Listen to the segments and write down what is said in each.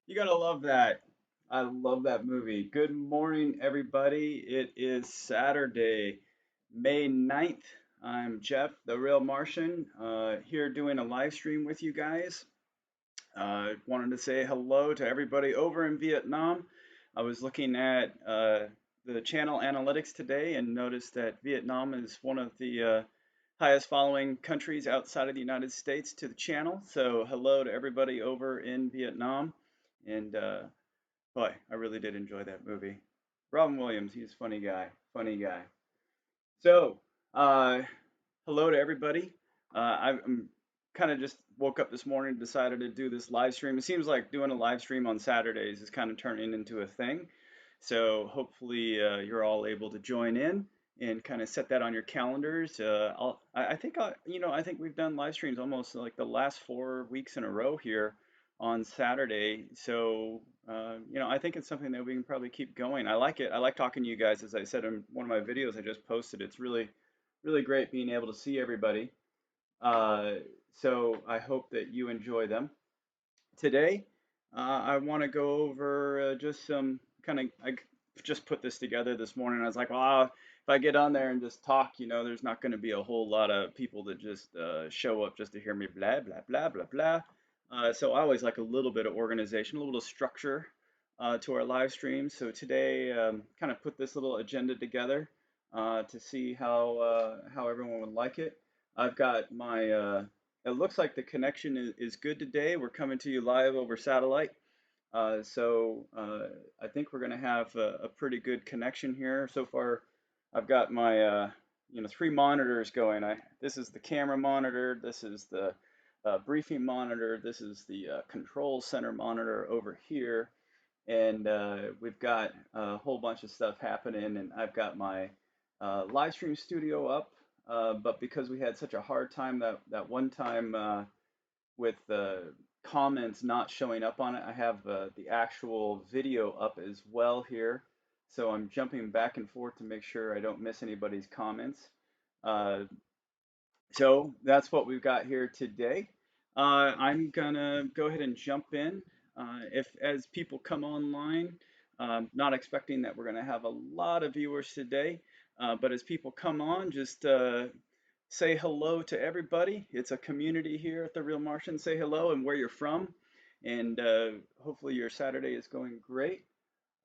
You gotta love that. I love that movie. Good morning, everybody. It is Saturday, May 9th. I'm Jeff, the Real Martian, here doing a live stream with you guys. Wanted to say hello to everybody over in Vietnam. I was looking at the channel analytics today and noticed that Vietnam is one of the highest following countries outside of the United States to the channel. So hello to everybody over in Vietnam. And boy, I really did enjoy that movie. Robin Williams, he's a funny guy, funny guy. So, uh, hello to everybody. I'm kind of just woke up this morning and decided to do this live stream. It seems like doing a live stream on Saturdays is kind of turning into a thing. So hopefully you're all able to join in and kind of set that on your calendars. I think I think we've done live streams almost like the last 4 weeks in a row here on Saturday. So I think it's something that we can probably keep going. I like it. I like talking to you guys. As I said in one of my videos I just posted, it's really great being able to see everybody. Uh, so I hope that you enjoy them. Today, I want to go over just some kind of, I just put this together this morning. I was like, well, if I get on there and just talk, there's not going to be a whole lot of people that just show up just to hear me blah, blah, blah, blah, blah. So I always like a little bit of organization, a little bit of structure to our live stream. So today, kind of put this little agenda together to see how everyone would like it. I've got my it looks like the connection is good today. We're coming to you live over satellite. So I think we're going to have a pretty good connection here. So far, I've got my three monitors going. This is the camera monitor. This is the briefing monitor. This is the control center monitor over here. And we've got a whole bunch of stuff happening. And I've got my live stream studio up. But because we had such a hard time that one time with the comments not showing up on it, I have the actual video up as well here. So I'm jumping back and forth to make sure I don't miss anybody's comments. Uh, so that's what we've got here today. I'm gonna go ahead and jump in. If as people come online, not expecting that we're gonna have a lot of viewers today, but as people come on, just say hello to everybody. It's a community here at The Real Martian. Say hello and where you're from, and hopefully your Saturday is going great.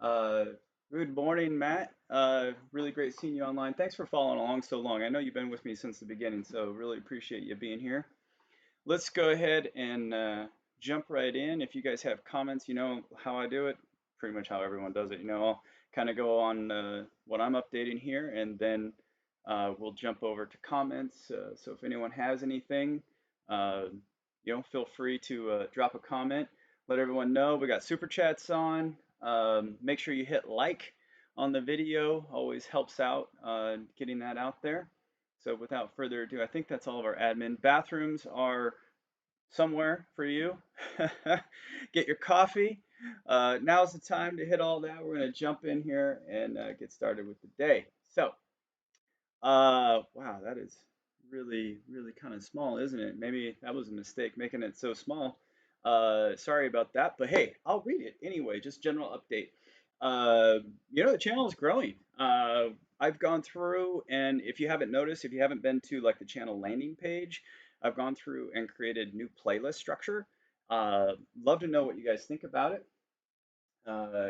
Uh, Good morning, Matt. Really great seeing you online. Thanks for following along so long. I know you've been with me since the beginning, so really appreciate you being here. Let's go ahead and jump right in. If you guys have comments, you know how I do it, pretty much how everyone does it. I'll kind of go on what I'm updating here, and then we'll jump over to comments. So if anyone has anything, uh, feel free to drop a comment. Let everyone know we got super chats on. Make sure you hit like on the video. Always helps out getting that out there. So without further ado, I think that's all of our admin. Bathrooms are somewhere for you. Get your coffee. Now's the time to hit all that. We're going to jump in here and get started with the day. So, wow, that is really kind of small, isn't it? Maybe that was a mistake making it so small. Sorry about that, but hey, I'll read it anyway. Just general update. The channel is growing. I've gone through, and if you haven't noticed, if you haven't been to like the channel landing page, I've gone through and created new playlist structure. Love to know what you guys think about it. Uh,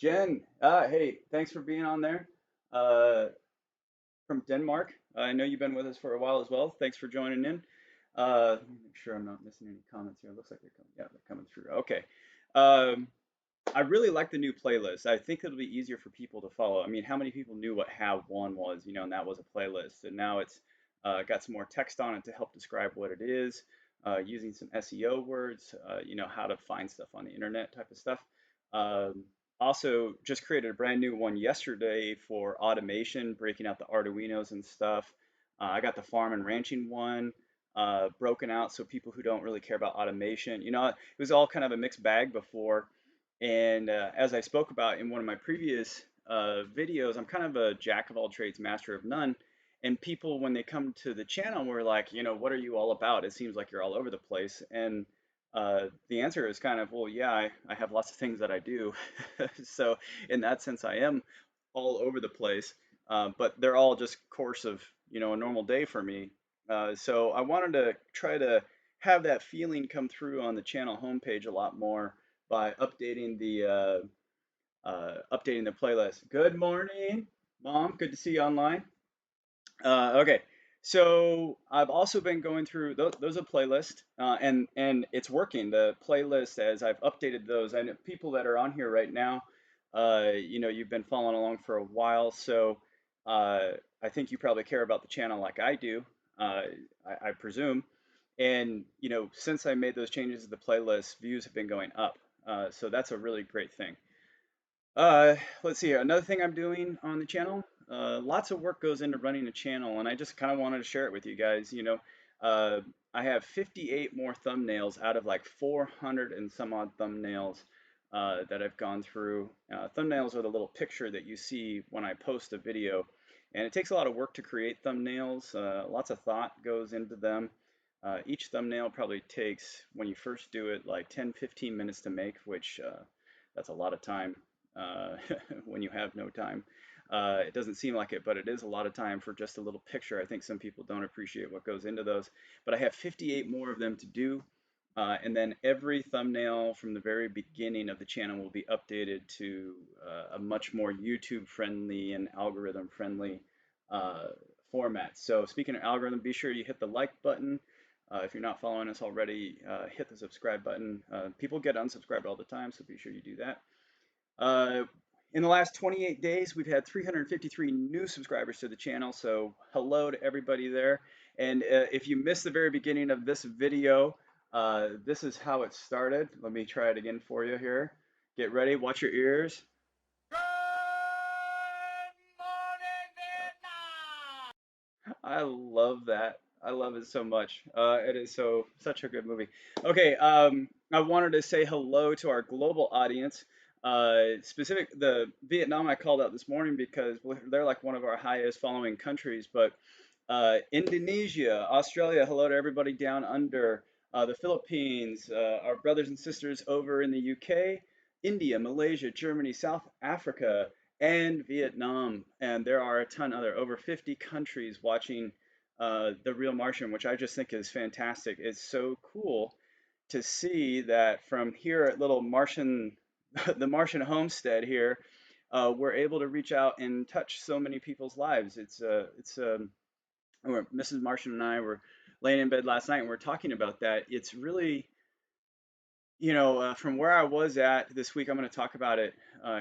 Jen, hey, thanks for being on there. Uh, from Denmark. I know you've been with us for a while as well. Thanks for joining in. Let me make sure I'm not missing any comments here. It looks like they're coming. Yeah, they're coming through. Okay. Um, I really like the new playlist. I think it'll be easier for people to follow. I mean, how many people knew what Have One was, and that was a playlist. And now it's got some more text on it to help describe what it is, using some SEO words, how to find stuff on the internet type of stuff. Also, just created a brand new one yesterday for automation, breaking out the Arduinos and stuff. I got the farm and ranching one broken out so people who don't really care about automation, it was all kind of a mixed bag before. And as I spoke about in one of my previous videos, I'm kind of a jack of all trades, master of none. And people, when they come to the channel, were like, what are you all about? It seems like you're all over the place. And The answer is kind of, well, yeah, I have lots of things that I do. So in that sense, I am all over the place, but they're all just course of, a normal day for me. So I wanted to try to have that feeling come through on the channel homepage a lot more by updating the playlist. Good morning, Mom. Good to see you online. Okay, so I've also been going through those a playlist, and it's working. The playlist as I've updated those, and people that are on here right now, you've been following along for a while, so uh, I think you probably care about the channel like I do, I presume. And since I made those changes to the playlist, views have been going up, so that's a really great thing. Let's see here. Another thing I'm doing on the channel, lots of work goes into running a channel, and I just kind of wanted to share it with you guys. Uh, I have 58 more thumbnails out of like 400 and some odd thumbnails that I've gone through. Thumbnails are the little picture that you see when I post a video, and it takes a lot of work to create thumbnails. Lots of thought goes into them. Each thumbnail probably takes, when you first do it, like 10-15 minutes to make, which that's a lot of time uh, when you have no time. It doesn't seem like it, but it is a lot of time for just a little picture. I think some people don't appreciate what goes into those. But I have 58 more of them to do. And then every thumbnail from the very beginning of the channel will be updated to a much more YouTube friendly and algorithm friendly uh, format. So speaking of algorithm, be sure you hit the like button. If you're not following us already, hit the subscribe button. People get unsubscribed all the time, so be sure you do that. Uh, in the last 28 days, we've had 353 new subscribers to the channel, so hello to everybody there. And if you missed the very beginning of this video, this is how it started. Let me try it again for you here. Get ready, watch your ears. Good morning, Vietnam! I love that. I love it so much. It is such a good movie. Okay, I wanted to say hello to our global audience. Specific the Vietnam I called out this morning because they're like one of our highest following countries. But Indonesia, Australia, hello to everybody down under. The Philippines, our brothers and sisters over in the UK, India, Malaysia, Germany, South Africa, and Vietnam. And there are a ton other, over 50 countries watching The Real Martian, which I just think is fantastic. It's so cool to see that from here at little Martian, the Martian homestead here, we're able to reach out and touch so many people's lives. Mrs. Martian and I were laying in bed last night and we're talking about that. It's really, from where I was at this week, I'm going to talk about it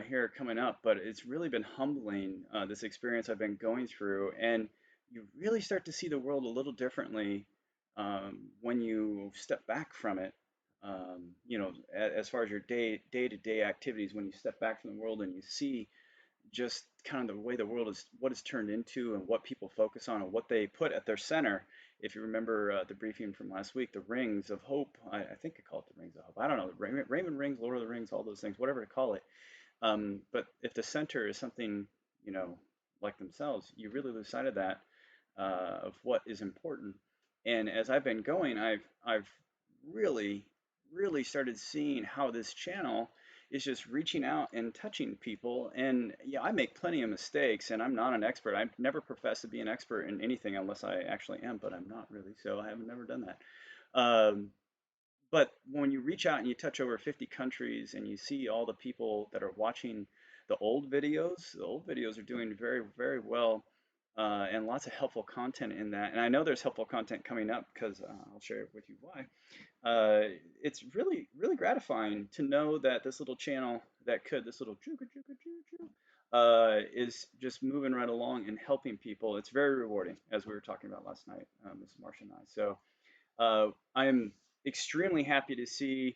here coming up, but it's really been humbling, this experience I've been going through. And you really start to see the world a little differently when you step back from it. As far as your day-to-day activities, when you step back from the world and you see just kind of the way the world is, what it's turned into, and what people focus on, and what they put at their center. If you remember the briefing from last week, the rings of hope, I think I call it the rings of hope. I don't know, Raymond rings, Lord of the Rings, all those things, whatever to call it. But if the center is something, you know, like themselves, you really lose sight of that, of what is important. And as I've been going, I've really, really started seeing how this channel is just reaching out and touching people. And yeah, I make plenty of mistakes, and I'm not an expert. I've never professed to be an expert in anything unless I actually am, but I'm not really. So I have never done that. Um, but when you reach out and you touch over 50 countries and you see all the people that are watching the old videos are doing very, very well, and lots of helpful content in that. And I know there's helpful content coming up because I'll share with you why. It's really, really gratifying to know that this little channel this little is just moving right along and helping people. It's very rewarding, as we were talking about last night, Ms. Marcia and I. So I am extremely happy to see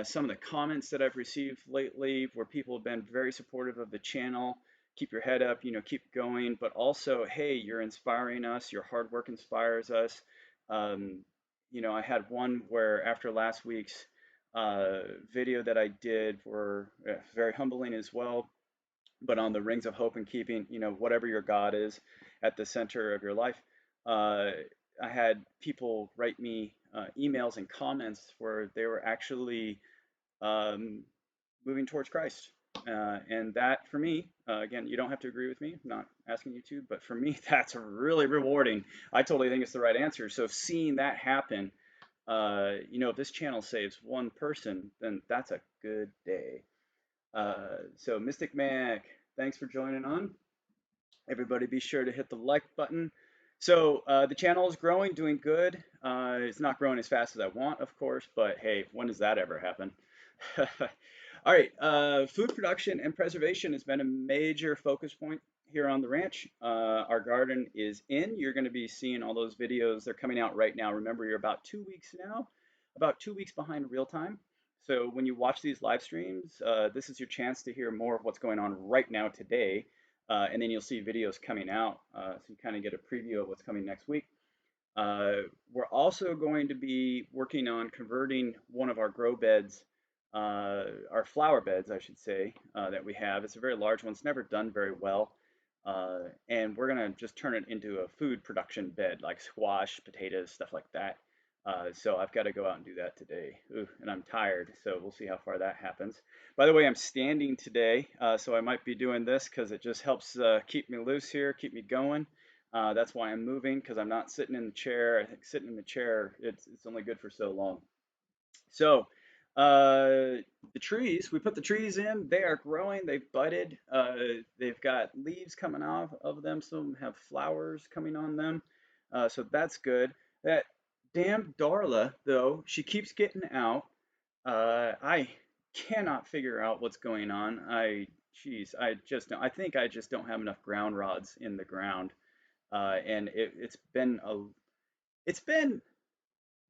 some of the comments that I've received lately where people have been very supportive of the channel. Keep your head up, keep going, but also, hey, you're inspiring us. Your hard work inspires us. Um, I had one where after last week's video that I did were very humbling as well, but on the rings of hope and keeping, whatever your God is at the center of your life. Uh, I had people write me emails and comments where they were actually um, moving towards Christ. And that for me, again, you don't have to agree with me. I'm not asking you to, but for me, that's really rewarding. I totally think it's the right answer. So seeing that happen, if this channel saves one person, then that's a good day. So Mystic Mac, thanks for joining on. Everybody be sure to hit the like button. So the channel is growing, doing good. It's not growing as fast as I want, of course, but hey, when does that ever happen? All right, food production and preservation has been a major focus point here on the ranch. Our garden is in. You're going to be seeing all those videos. They're coming out right now. Remember, you're about 2 weeks now, about 2 weeks behind real time. So when you watch these live streams, this is your chance to hear more of what's going on right now today. And then you'll see videos coming out, so you kind of get a preview of what's coming next week. We're also going to be working on converting one of our grow beds, our flower beds, I should say, that we have. It's a very large one. It's never done very well. And we're going to just turn it into a food production bed, like squash, potatoes, stuff like that. So I've got to go out and do that today. Ooh, and I'm tired, so we'll see how far that happens. By the way, I'm standing today, so I might be doing this because it just helps keep me loose here, keep me going. That's why I'm moving because I'm not sitting in the chair. I think sitting in the chair, it's only good for so long. So the trees, we put the trees in. They are growing. They've budded. They've got leaves coming off of them. Some of them have flowers coming on them. So that's good. That damn Darla, though, she keeps getting out. I cannot figure out what's going on. Geez, I just don't. I think I just don't have enough ground rods in the ground, and it's been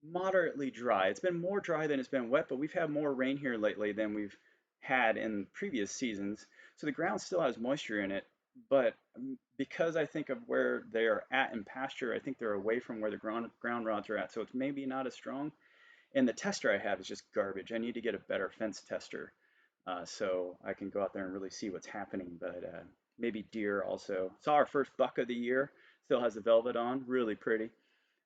moderately dry. It's been more dry than it's been wet, but we've had more rain here lately than we've had in previous seasons. So the ground still has moisture in it, but because I think of where they are at in pasture, I think they're away from where the ground rods are at. So it's maybe not as strong. And the tester I have is just garbage. I need to get a better fence tester so I can go out there and really see what's happening. But maybe deer also. Saw our first buck of the year. Still has the velvet on. Really pretty.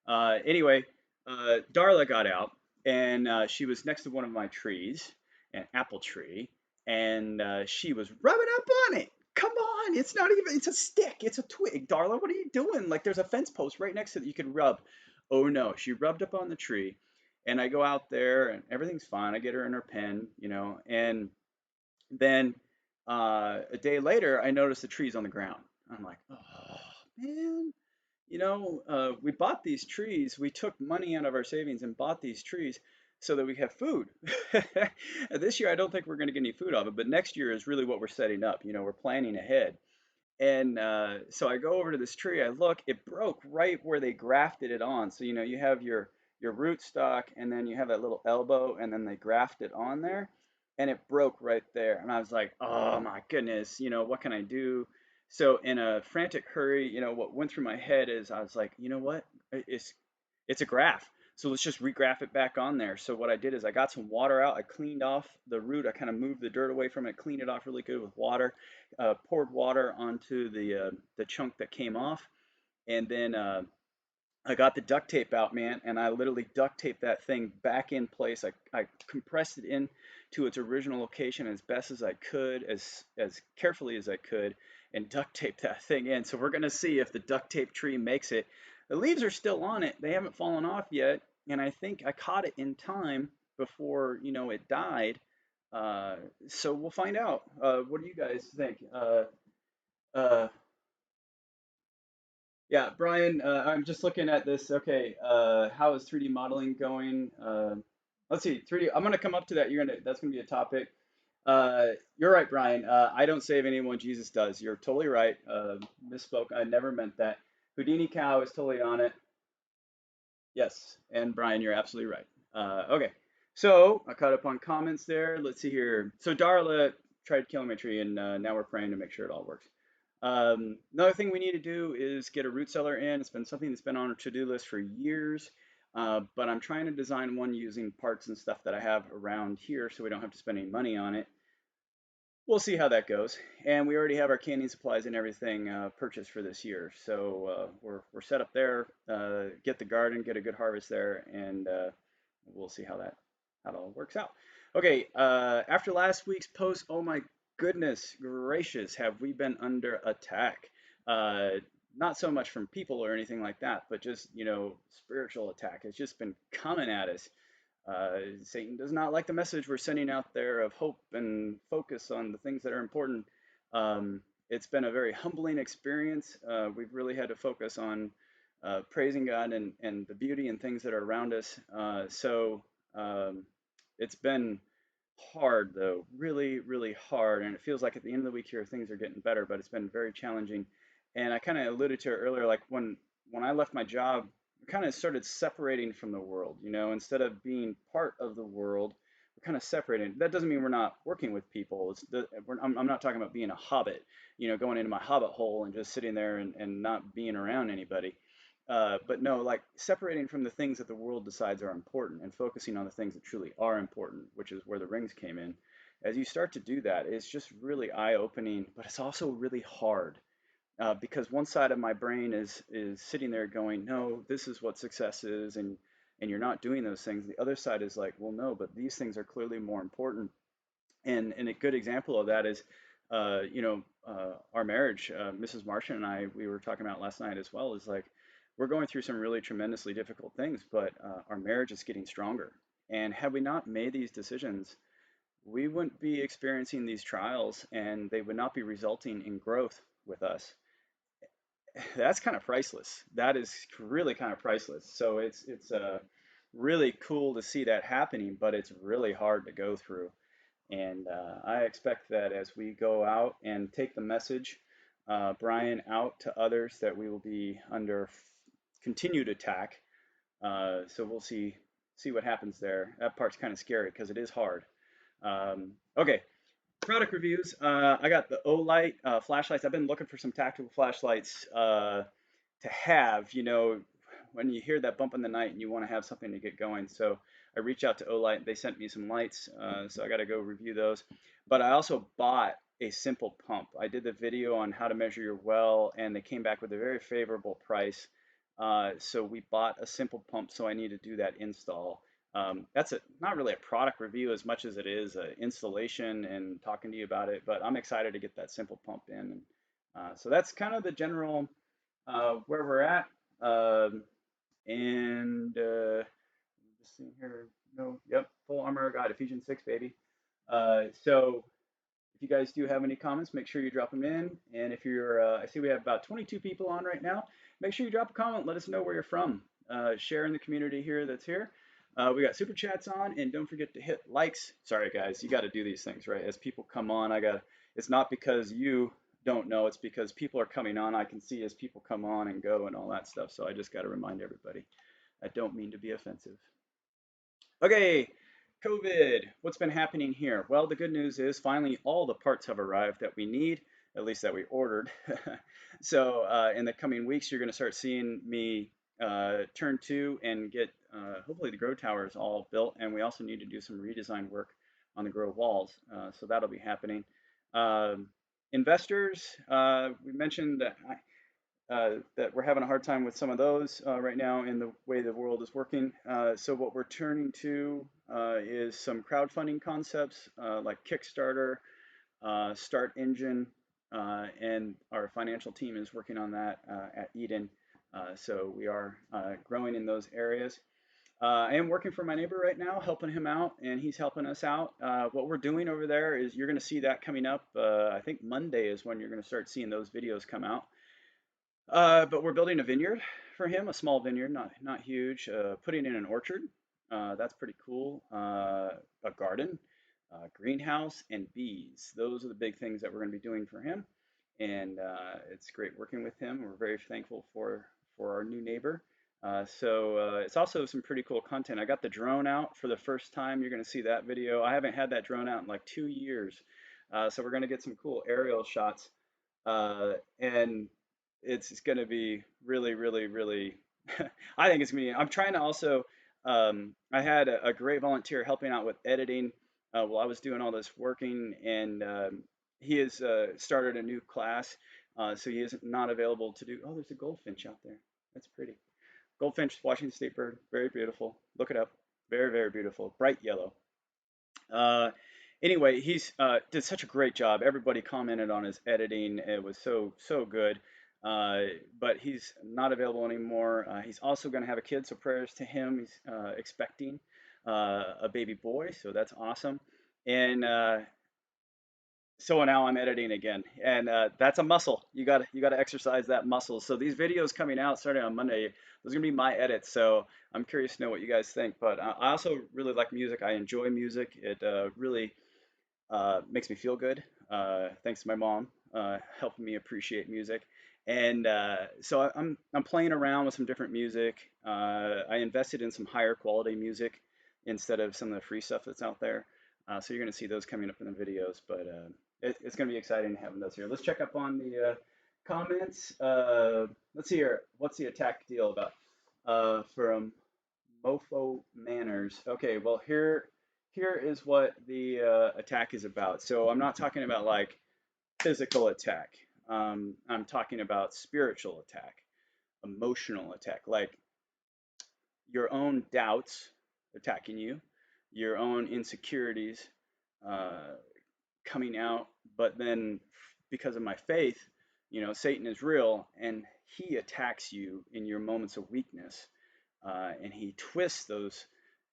Anyway, Darla got out and she was next to one of my trees, an apple tree, and she was rubbing up on it. Come on, it's not even, it's a stick, it's a twig. Darla, what are you doing? Like there's a fence post right next to that you could rub. Oh no, she rubbed up on the tree. And I go out there and everything's fine. I get her in her pen, and then a day later, I notice the tree's on the ground. I'm like, oh man, we bought these trees. We took money out of our savings and bought these trees so that we have food. This year, I don't think we're going to get any food off it, but next year is really what we're setting up. We're planning ahead. And so I go over to this tree. I look. It broke right where they grafted it on. So you have your root stock, and then you have that little elbow, and then they graft it on there, and it broke right there. And I was like, oh my goodness, what can I do? So in a frantic hurry, what went through my head is I was like, you know what? It's a graft. So let's just regraph it back on there. So what I did is I got some water out. I cleaned off the root. I kind of moved the dirt away from it, cleaned it off really good with water, poured water onto the chunk that came off, and then I got the duct tape out, man, and I literally duct taped that thing back in place. I compressed it in to its original location as best as I could, as carefully as I could, and duct taped that thing in. So we're gonna see if the duct tape tree makes it. The leaves are still on it; they haven't fallen off yet, and I think I caught it in time before it died. Uh, so we'll find out. What do you guys think? Uh, Yeah, Brian, I'm just looking at this. Okay, how is 3D modeling going? Let's see, 3D. I'm gonna come up to that. That's gonna be a topic. You're right, Brian. I don't save anyone. Jesus does. You're totally right. Misspoke. I never meant that. Houdini cow is totally on it. Yes, and Brian, you're absolutely right. Okay, so I caught up on comments there. Let's see here. So Darla tried killing my tree, and now we're praying to make sure it all works. Another thing we need to do is get a root cellar in. It's been something that's been on our to-do list for years, but I'm trying to design one using parts and stuff that I have around here so we don't have to spend any money on it. we'll see how that goes. And we already have our canning supplies and everything purchased for this year, so we're set up there. Get the garden, get a good harvest there, and we'll see how it all works out. Okay, after last week's post, oh my goodness gracious, have we been under attack? Uh, Not so much from people or anything like that, but just spiritual attack. It's just been coming at us. Satan does not like the message we're sending out there of hope and focus on the things that are important. It's been a very humbling experience. We've really had to focus on praising God and the beauty and things that are around us. Um, it's been hard, though, really, really hard. And it feels like at the end of the week here, things are getting better, but it's been very challenging. And I kind of alluded to it earlier, like when I left my job, we kind of started separating from the world. Instead of being part of the world, we're kind of separating. That doesn't mean we're not working with people. I'm not talking about being a hobbit, going into my hobbit hole and just sitting there and not being around anybody. But no, like separating from the things that the world decides are important and focusing on the things that truly are important, which is where the rings came in. As you start to do that, it's just really eye-opening, but it's also really hard because one side of my brain is sitting there going, no, this is what success is, and you're not doing those things. The other side is like, well, no, but these things are clearly more important. And a good example of that is, our marriage. Mrs. Martian and I, we were talking about last night as well. Is like we're going through some really tremendously difficult things, but our marriage is getting stronger. And had we not made these decisions, we wouldn't be experiencing these trials, and they would not be resulting in growth with us. That's kind of priceless. That is really kind of priceless. So it's really cool to see that happening, but it's really hard to go through. And I expect that as we go out and take the message, Brian, out to others, that we will be under continued attack. So we'll see what happens there. That part's kind of scary because it is hard. Okay, product reviews. I got the Olight flashlights. I've been looking for some tactical flashlights to have, when you hear that bump in the night and you want to have something to get going. So I reached out to Olight. They sent me some lights, so I got to go review those. But I also bought a simple pump. I did the video on how to measure your well, and they came back with a very favorable price. So we bought a simple pump, so I need to do that install. That's not really a product review as much as it is an installation and talking to you about it, but I'm excited to get that simple pump in. And so that's kind of the general where we're at. Um, and just seeing here, no, yep, full armor of God, Ephesians 6, baby. So if you guys do have any comments, make sure you drop them in. And if you're, I see we have about 22 people on right now. Make sure you drop a comment. Let us know where you're from. Share in the community here that's here. We got super chats on, and don't forget to hit likes. Sorry, guys, you got to do these things, right? As people come on, it's not because you don't know, it's because people are coming on. I can see as people come on and go and all that stuff. So I just got to remind everybody. I don't mean to be offensive. Okay, COVID. What's been happening here? Well, the good news is finally all the parts have arrived that we need, at least that we ordered. So in the coming weeks, you're going to start seeing me turn to and get hopefully the grow towers all built, and we also need to do some redesign work on the grow walls. So that'll be happening. Um, Investors, we mentioned that we're having a hard time with some of those right now in the way the world is working. So what we're turning to is some crowdfunding concepts like Kickstarter, Start Engine, and our financial team is working on that at Eden. So we are growing in those areas. I am working for my neighbor right now, helping him out, and he's helping us out. What we're doing over there is you're going to see that coming up. I think Monday is when you're going to start seeing those videos come out. But we're building a vineyard for him, a small vineyard, not huge. Putting in an orchard, that's pretty cool. A garden, greenhouse, and bees. Those are the big things that we're going to be doing for him, and it's great working with him. We're very thankful for our new neighbor. So it's also some pretty cool content. I got the drone out for the first time. You're going to see that video. I haven't had that drone out in like 2 years. So we're going to get some cool aerial shots. And it's going to be really, really, really. I think it's going to be. I'm trying to also. I had a great volunteer helping out with editing while I was doing all this working, and he has started a new class, so he is not available to do. Oh, there's a goldfinch out there. That's pretty. Goldfinch, Washington State bird, very beautiful. Look it up. Very, very beautiful. Bright yellow. Uh, anyway, he's did such a great job. Everybody commented on his editing. It was so good. Uh, but he's not available anymore. He's also going to have a kid, so prayers to him. He's expecting a baby boy, so that's awesome. And so now I'm editing again, and that's a muscle. You got to exercise that muscle. So these videos coming out starting on Monday, those are gonna be my edits. So I'm curious to know what you guys think. But I also really like music. I enjoy music. It really makes me feel good. Thanks to my mom helping me appreciate music. And so I'm playing around with some different music. I invested in some higher quality music instead of some of the free stuff that's out there. So you're going to see those coming up in the videos, but it's going to be exciting having those here. Let's check up on the comments. Let's see here. What's the attack deal about? From Mofo Manners. Okay, well here is what the attack is about. So I'm not talking about like physical attack. I'm talking about spiritual attack, emotional attack, like your own doubts attacking you, your own insecurities uh, coming out. But then, because of my faith, Satan is real, and he attacks you in your moments of weakness, and he twists those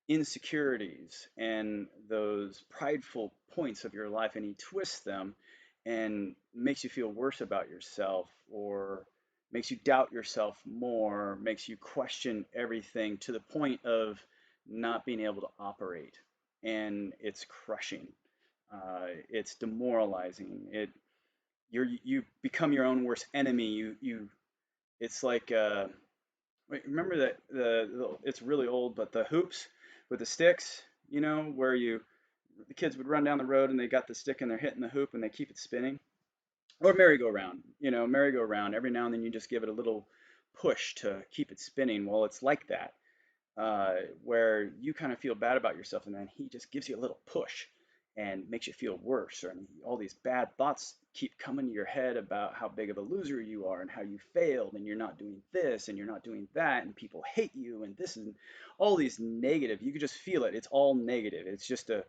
insecurities and those prideful points of your life, and he twists them and makes you feel worse about yourself, or makes you doubt yourself more, makes you question everything to the point of not being able to operate. And it's crushing. It's demoralizing. You become your own worst enemy. It's like wait, remember that it's really old, but the hoops with the sticks, where the kids would run down the road and they got the stick and they're hitting the hoop and they keep it spinning. Or merry-go-round, merry-go-round. Every now and then you just give it a little push to keep it spinning. Well, it's like that, where you kind of feel bad about yourself, and then he just gives you a little push and makes you feel worse. And all these bad thoughts keep coming to your head about how big of a loser you are and how you failed and you're not doing this and you're not doing that and people hate you and this and all these negative. You can just feel it. It's all negative. It's just a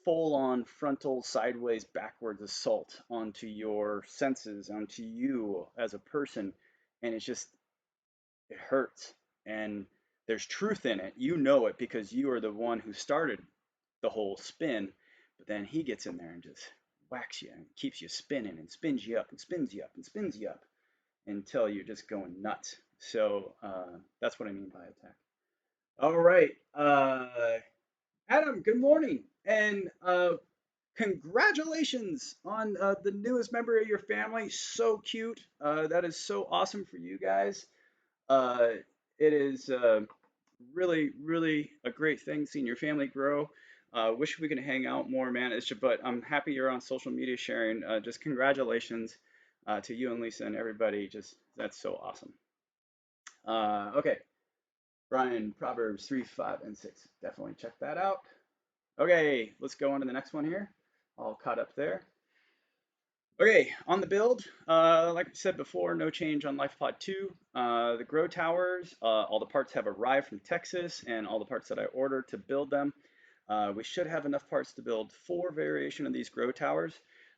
full on frontal, sideways, backwards assault onto your senses, onto you as a person. And it hurts. And there's truth in it. You know it because you are the one who started the whole spin. But then he gets in there and just whacks you and keeps you spinning and spins you up and spins you up and spins you up until you're just going nuts. So that's what I mean by attack. All right. Adam, good morning. And congratulations on the newest member of your family. So cute. That is so awesome for you guys. Uh, it is really, really a great thing seeing your family grow. Wish we could hang out more, man. But I'm happy you're on social media sharing. Just congratulations to you and Lisa and everybody. Just that's so awesome. Okay, Brian, Proverbs 3, 5, and 6. Definitely check that out. Okay, let's go on to the next one here. All caught up there. Okay, on the build, like we said before, no change on LifePod 2. The grow towers, all the parts have arrived from Texas, and all the parts that I ordered to build them. We should have enough parts to build 4 variation of these grow towers.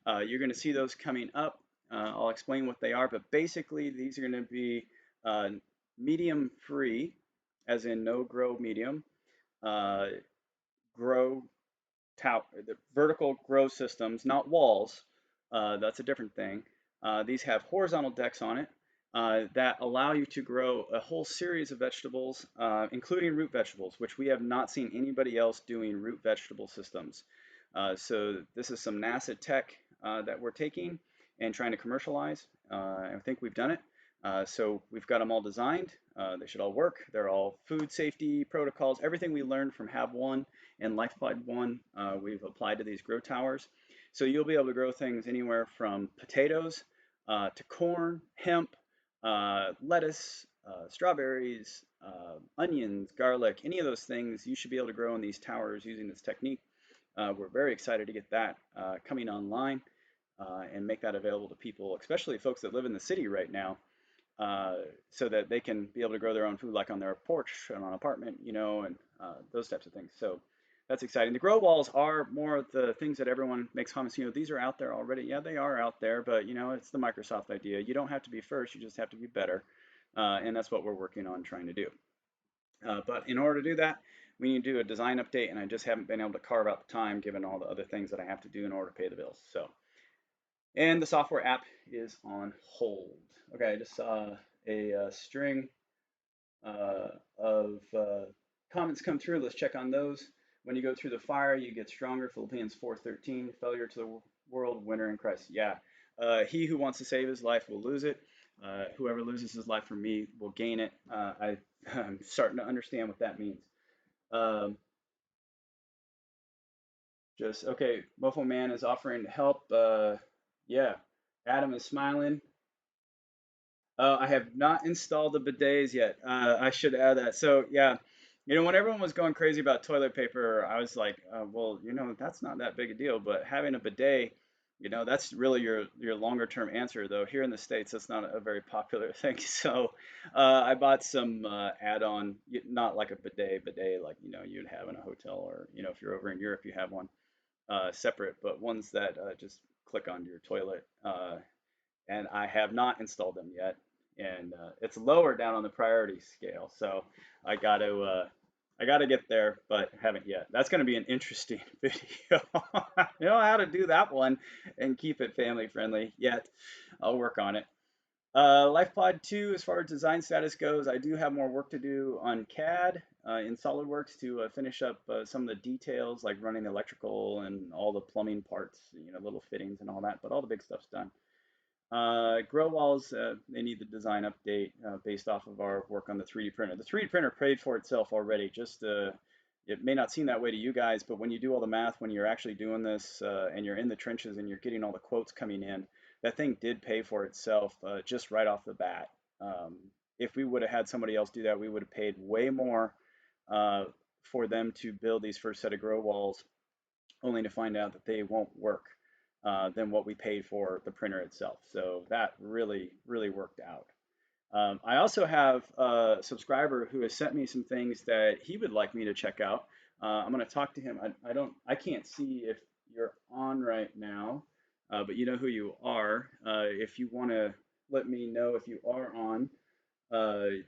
You're going to see those coming up. I'll explain what they are, but basically these are going to be medium free, as in no grow medium, uh, grow the vertical grow systems, not walls. That's a different thing. These have horizontal decks on it that allow you to grow a whole series of vegetables, including root vegetables, which we have not seen anybody else doing root vegetable systems. So this is some NASA tech that we're taking and trying to commercialize. I think we've done it. So we've got them all designed. They should all work. They're all food safety protocols. Everything we learned from Have One and LifePod One, we've applied to these grow towers. So you'll be able to grow things anywhere from potatoes to corn, hemp, lettuce, strawberries, onions, garlic, any of those things you should be able to grow in these towers using this technique. We're very excited to get that coming online. and make that available to people, especially folks that live in the city right now, uh, so that they can be able to grow their own food, like on their porch and on an apartment, and those types of things. So that's exciting. The grow walls are more of the things that everyone makes comments. These are out there already. Yeah, they are out there, but it's the Microsoft idea. You don't have to be first. You just have to be better, and that's what we're working on trying to do. But in order to do that, we need to do a design update, and I just haven't been able to carve out the time given all the other things that I have to do in order to pay the bills. So, and the software app is on hold. Okay, I just saw a string of comments come through. Let's check on those. When you go through the fire, you get stronger. Philippians 4:13. Failure to the world, winner in Christ. Yeah. He who wants to save his life will lose it. Whoever loses his life for me will gain it. I'm starting to understand what that means. Um, just okay. Mofo Man is offering help. Yeah. Adam is smiling. I have not installed the bidets yet. I should add that. So yeah, when everyone was going crazy about toilet paper, I was like, well, that's not that big a deal. But having a bidet, that's really your longer term answer. Though here in the States, that's not a very popular thing. So I bought some add-on, not like a bidet like you'd have in a hotel, or if you're over in Europe, you have one separate, but ones that just click onto your toilet. And I have not installed them yet. And it's lower down on the priority scale, so I got to get there, but haven't yet. That's going to be an interesting video. I don't know how to do that one and keep it family friendly yet. I'll work on it. LifePod 2, as far as design status goes, I do have more work to do on CAD in SolidWorks to finish up some of the details, like running the electrical and all the plumbing parts, little fittings and all that, but all the big stuff's done. Grow walls, they need the design update based off of our work on the 3D printer. The 3D printer paid for itself already. Just it may not seem that way to you guys, but when you do all the math, when you're actually doing this and you're in the trenches and you're getting all the quotes coming in, that thing did pay for itself just right off the bat. Um, if we would have had somebody else do that, we would have paid way more uh, for them to build these first set of grow walls, only to find out that they won't work than what we paid for the printer itself. So that really, really worked out. I also have a subscriber who has sent me some things that he would like me to check out. I'm going to talk to him. I can't see if you're on right now, but you know who you are. If you want to let me know if you are on,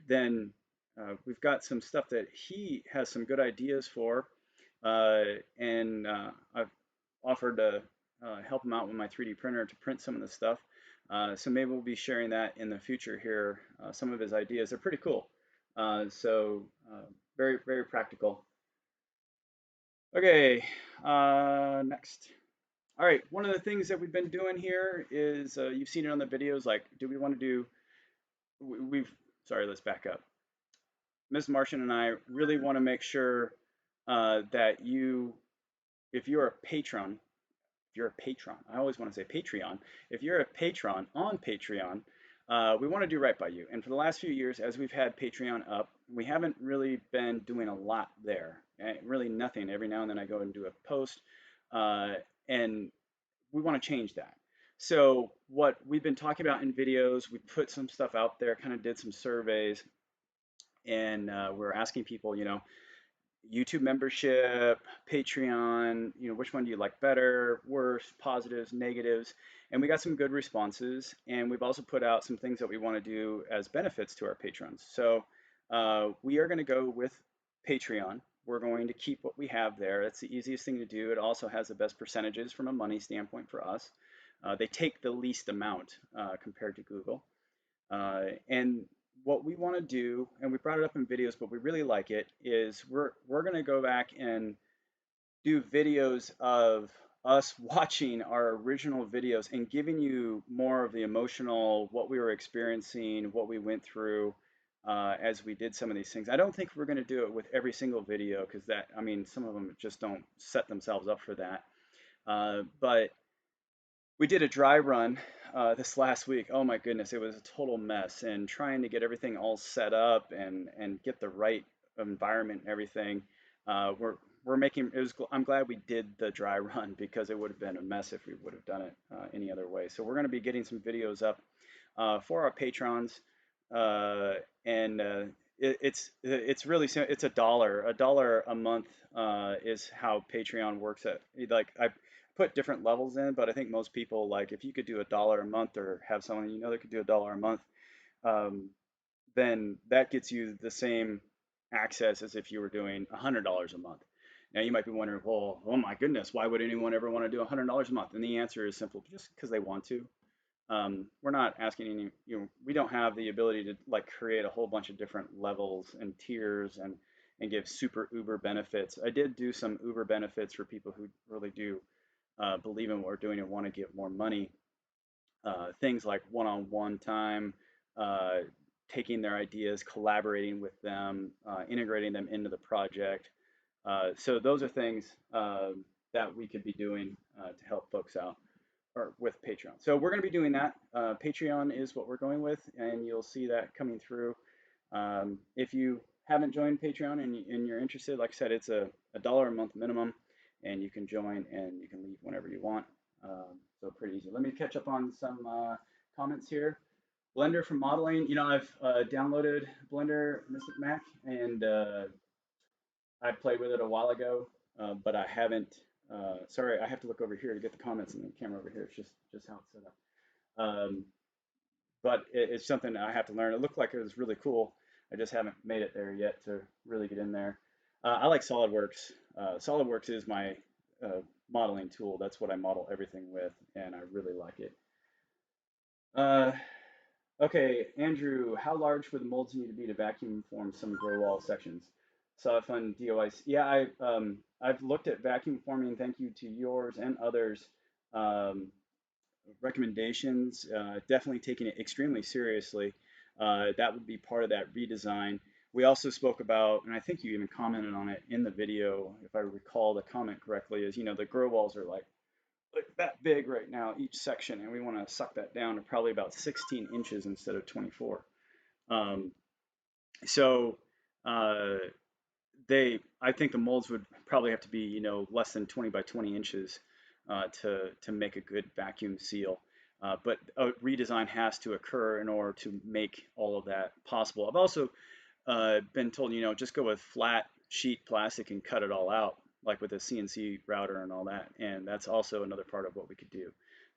then we've got some stuff that he has some good ideas for, and I've offered to help him out with my 3D printer to print some of the stuff. So maybe we'll be sharing that in the future here. Some of his ideas are pretty cool. So very, very practical. Okay, next. All right, one of the things that we've been doing here is you've seen it on the videos. Like, do we want to do? We've sorry, let's back up. Ms. Martian and I really want to make sure that if you're a patron, I always want to say Patreon. If you're a patron on Patreon, we want to do right by you. And for the last few years, as we've had Patreon up, we haven't really been doing a lot there. Really nothing. Every now and then I go and do a post, and we want to change that. So what we've been talking about in videos, we put some stuff out there, kind of did some surveys, and we're asking people, YouTube membership, Patreon, which one do you like better, worse, positives, negatives? And we got some good responses. And we've also put out some things that we want to do as benefits to our patrons. So we are going to go with Patreon. We're going to keep what we have there. That's the easiest thing to do. It also has the best percentages from a money standpoint for us. They take the least amount compared to Google. And what we want to do, and we brought it up in videos, but we really like it, is we're going to go back and do videos of us watching our original videos and giving you more of the emotional, what we were experiencing, what we went through as we did some of these things. I don't think we're going to do it with every single video because some of them just don't set themselves up for that. But we did a dry run this last week. Oh my goodness, it was a total mess. And trying to get everything all set up and get the right environment and everything. we're making it was. I'm glad we did the dry run because it would have been a mess if we would have done it any other way. So we're going to be getting some videos up for our patrons, uh, and it's really it's a dollar a month is how Patreon works. At like I put different levels in, but I think most people like if you could do a dollar a month or have someone you know that could do a dollar a month. Um, then that gets you the same access as if you were doing $100 a month. Now you might be wondering, well, oh my goodness, why would anyone ever want to do $100 a month? And the answer is simple, just because they want to. We're not asking any, we don't have the ability to like create a whole bunch of different levels and tiers and give super uber benefits. I did do some uber benefits for people who really do believe in what we're doing and want to give more money, things like one-on-one time, uh, taking their ideas, collaborating with them, integrating them into the project. So those are things that we could be doing to help folks out or with Patreon. So we're going to be doing that. Patreon is what we're going with, and you'll see that coming through. If you haven't joined Patreon and you're interested, like I said, it's a dollar a month minimum, and you can join and you can leave whenever you want. So pretty easy. Let me catch up on some comments here. Blender for modeling. I've downloaded Blender Mystic Mac, and I played with it a while ago, but I haven't. Sorry, I have to look over here to get the comments in the camera over here. It's just how it's set up. Um, but it's something I have to learn. It looked like it was really cool. I just haven't made it there yet to really get in there. I like SolidWorks. SolidWorks is my modeling tool. That's what I model everything with, and I really like it. Uh, okay, Andrew, how large would the molds need to be to vacuum form some grow wall sections? Saw fun DOIs. Yeah, I've looked at vacuum forming. Thank you to yours and others. Um, recommendations. Definitely taking it extremely seriously. That would be part of that redesign. We also spoke about, and I think you even commented on it in the video, if I recall the comment correctly, is the grow walls are like that big right now, each section, and we want to suck that down to probably about 16 inches instead of 24. Um, so uh, I think the molds would probably have to be, less than 20 by 20 inches to make a good vacuum seal. But a redesign has to occur in order to make all of that possible. I've also been told, just go with flat sheet plastic and cut it all out, like with a CNC router and all that. And that's also another part of what we could do.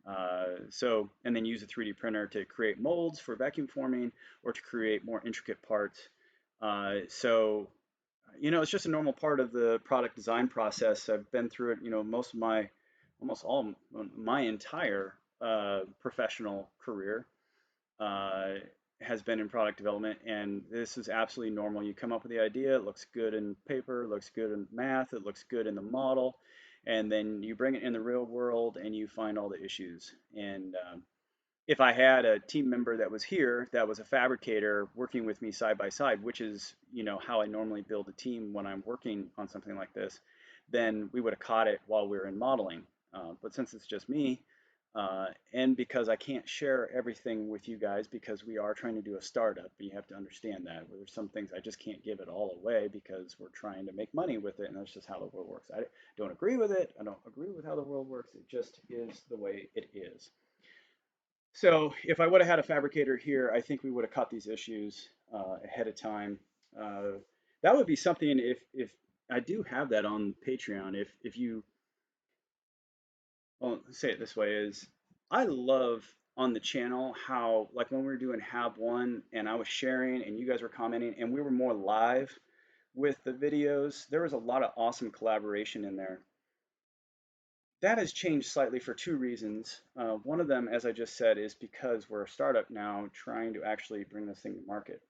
And then use a 3D printer to create molds for vacuum forming or to create more intricate parts. It's just a normal part of the product design process. I've been through it, almost all my entire professional career uh, has been in product development, and this is absolutely normal. You come up with the idea, it looks good in paper, it looks good in math, it looks good in the model, and then you bring it in the real world and you find all the issues. And if I had a team member that was here that was a fabricator working with me side by side, which is how I normally build a team when I'm working on something like this, then we would have caught it while we were in modeling. But since it's just me, and because I can't share everything with you guys because we are trying to do a startup, you have to understand that there's some things I just can't give it all away because we're trying to make money with it, and that's just how the world works. I don't agree with it. I don't agree with how the world works. It just is the way it is. So if I would have had a fabricator here, I think we would have caught these issues ahead of time. Uh, that would be something if I do have that on Patreon. If you, well, say it this way is I love on the channel how like when we were doing Have One and I was sharing and you guys were commenting and we were more live with the videos. There was a lot of awesome collaboration in there. That has changed slightly for two reasons. One of them, as I just said, is because we're a startup now trying to actually bring this thing to market.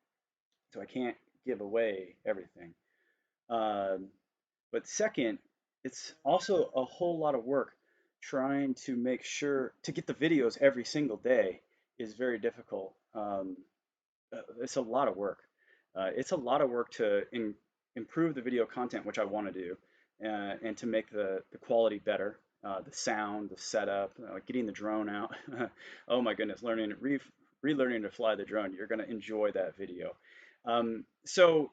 So I can't give away everything. Um, but second, it's also a whole lot of work trying to make sure to get the videos every single day is very difficult. It's a lot of work. It's a lot of work to improve the video content, which I want to do, and to make the quality better, the sound, the setup, getting the drone out. Oh my goodness, relearning to fly the drone. You're going to enjoy that video. So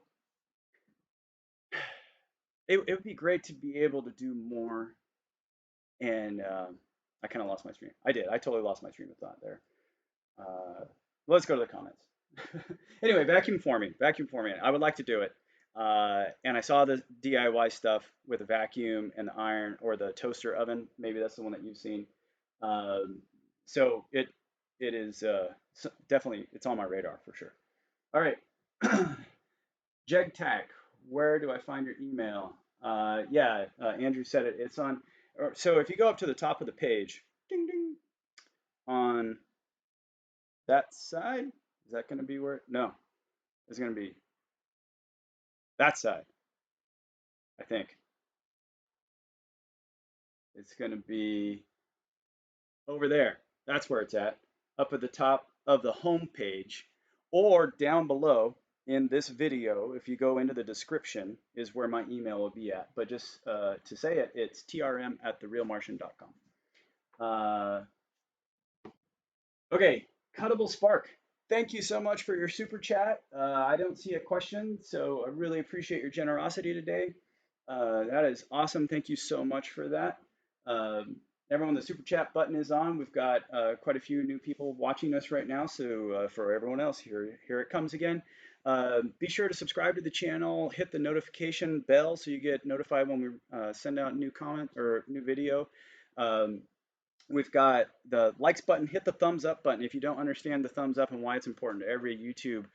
it would be great to be able to do more. And I kind of lost my stream. I did. I totally lost my stream of thought there. Uh, let's go to the comments. Anyway, vacuum forming. Vacuum forming. I would like to do it. And I saw the DIY stuff with the vacuum and the iron or the toaster oven. Maybe that's the one that you've seen. Um, so it is definitely it's on my radar for sure. All right, JegTac, where do I find your email? Yeah, Andrew said it. It's on. So if you go up to the top of the page, ding ding, on that side, is that going to be where? No, it's going to be that side. I think it's going to be over there. That's where it's at, up at the top of the home page, or down below in this video. If you go into the description, is where my email will be at. But just to say it, it's trm@therealmartian.com. Okay, Cuttable Spark. Thank you so much for your super chat. I don't see a question, so I really appreciate your generosity today. That is awesome. Thank you so much for that. Um, Everyone, the super chat button is on. We've got quite a few new people watching us right now. So for everyone else, here it comes again. Be sure to subscribe to the channel, hit the notification bell so you get notified when we send out new comment or new video. Um, We've got the likes button, hit the thumbs up button if you don't understand the thumbs up and why it's important to every YouTube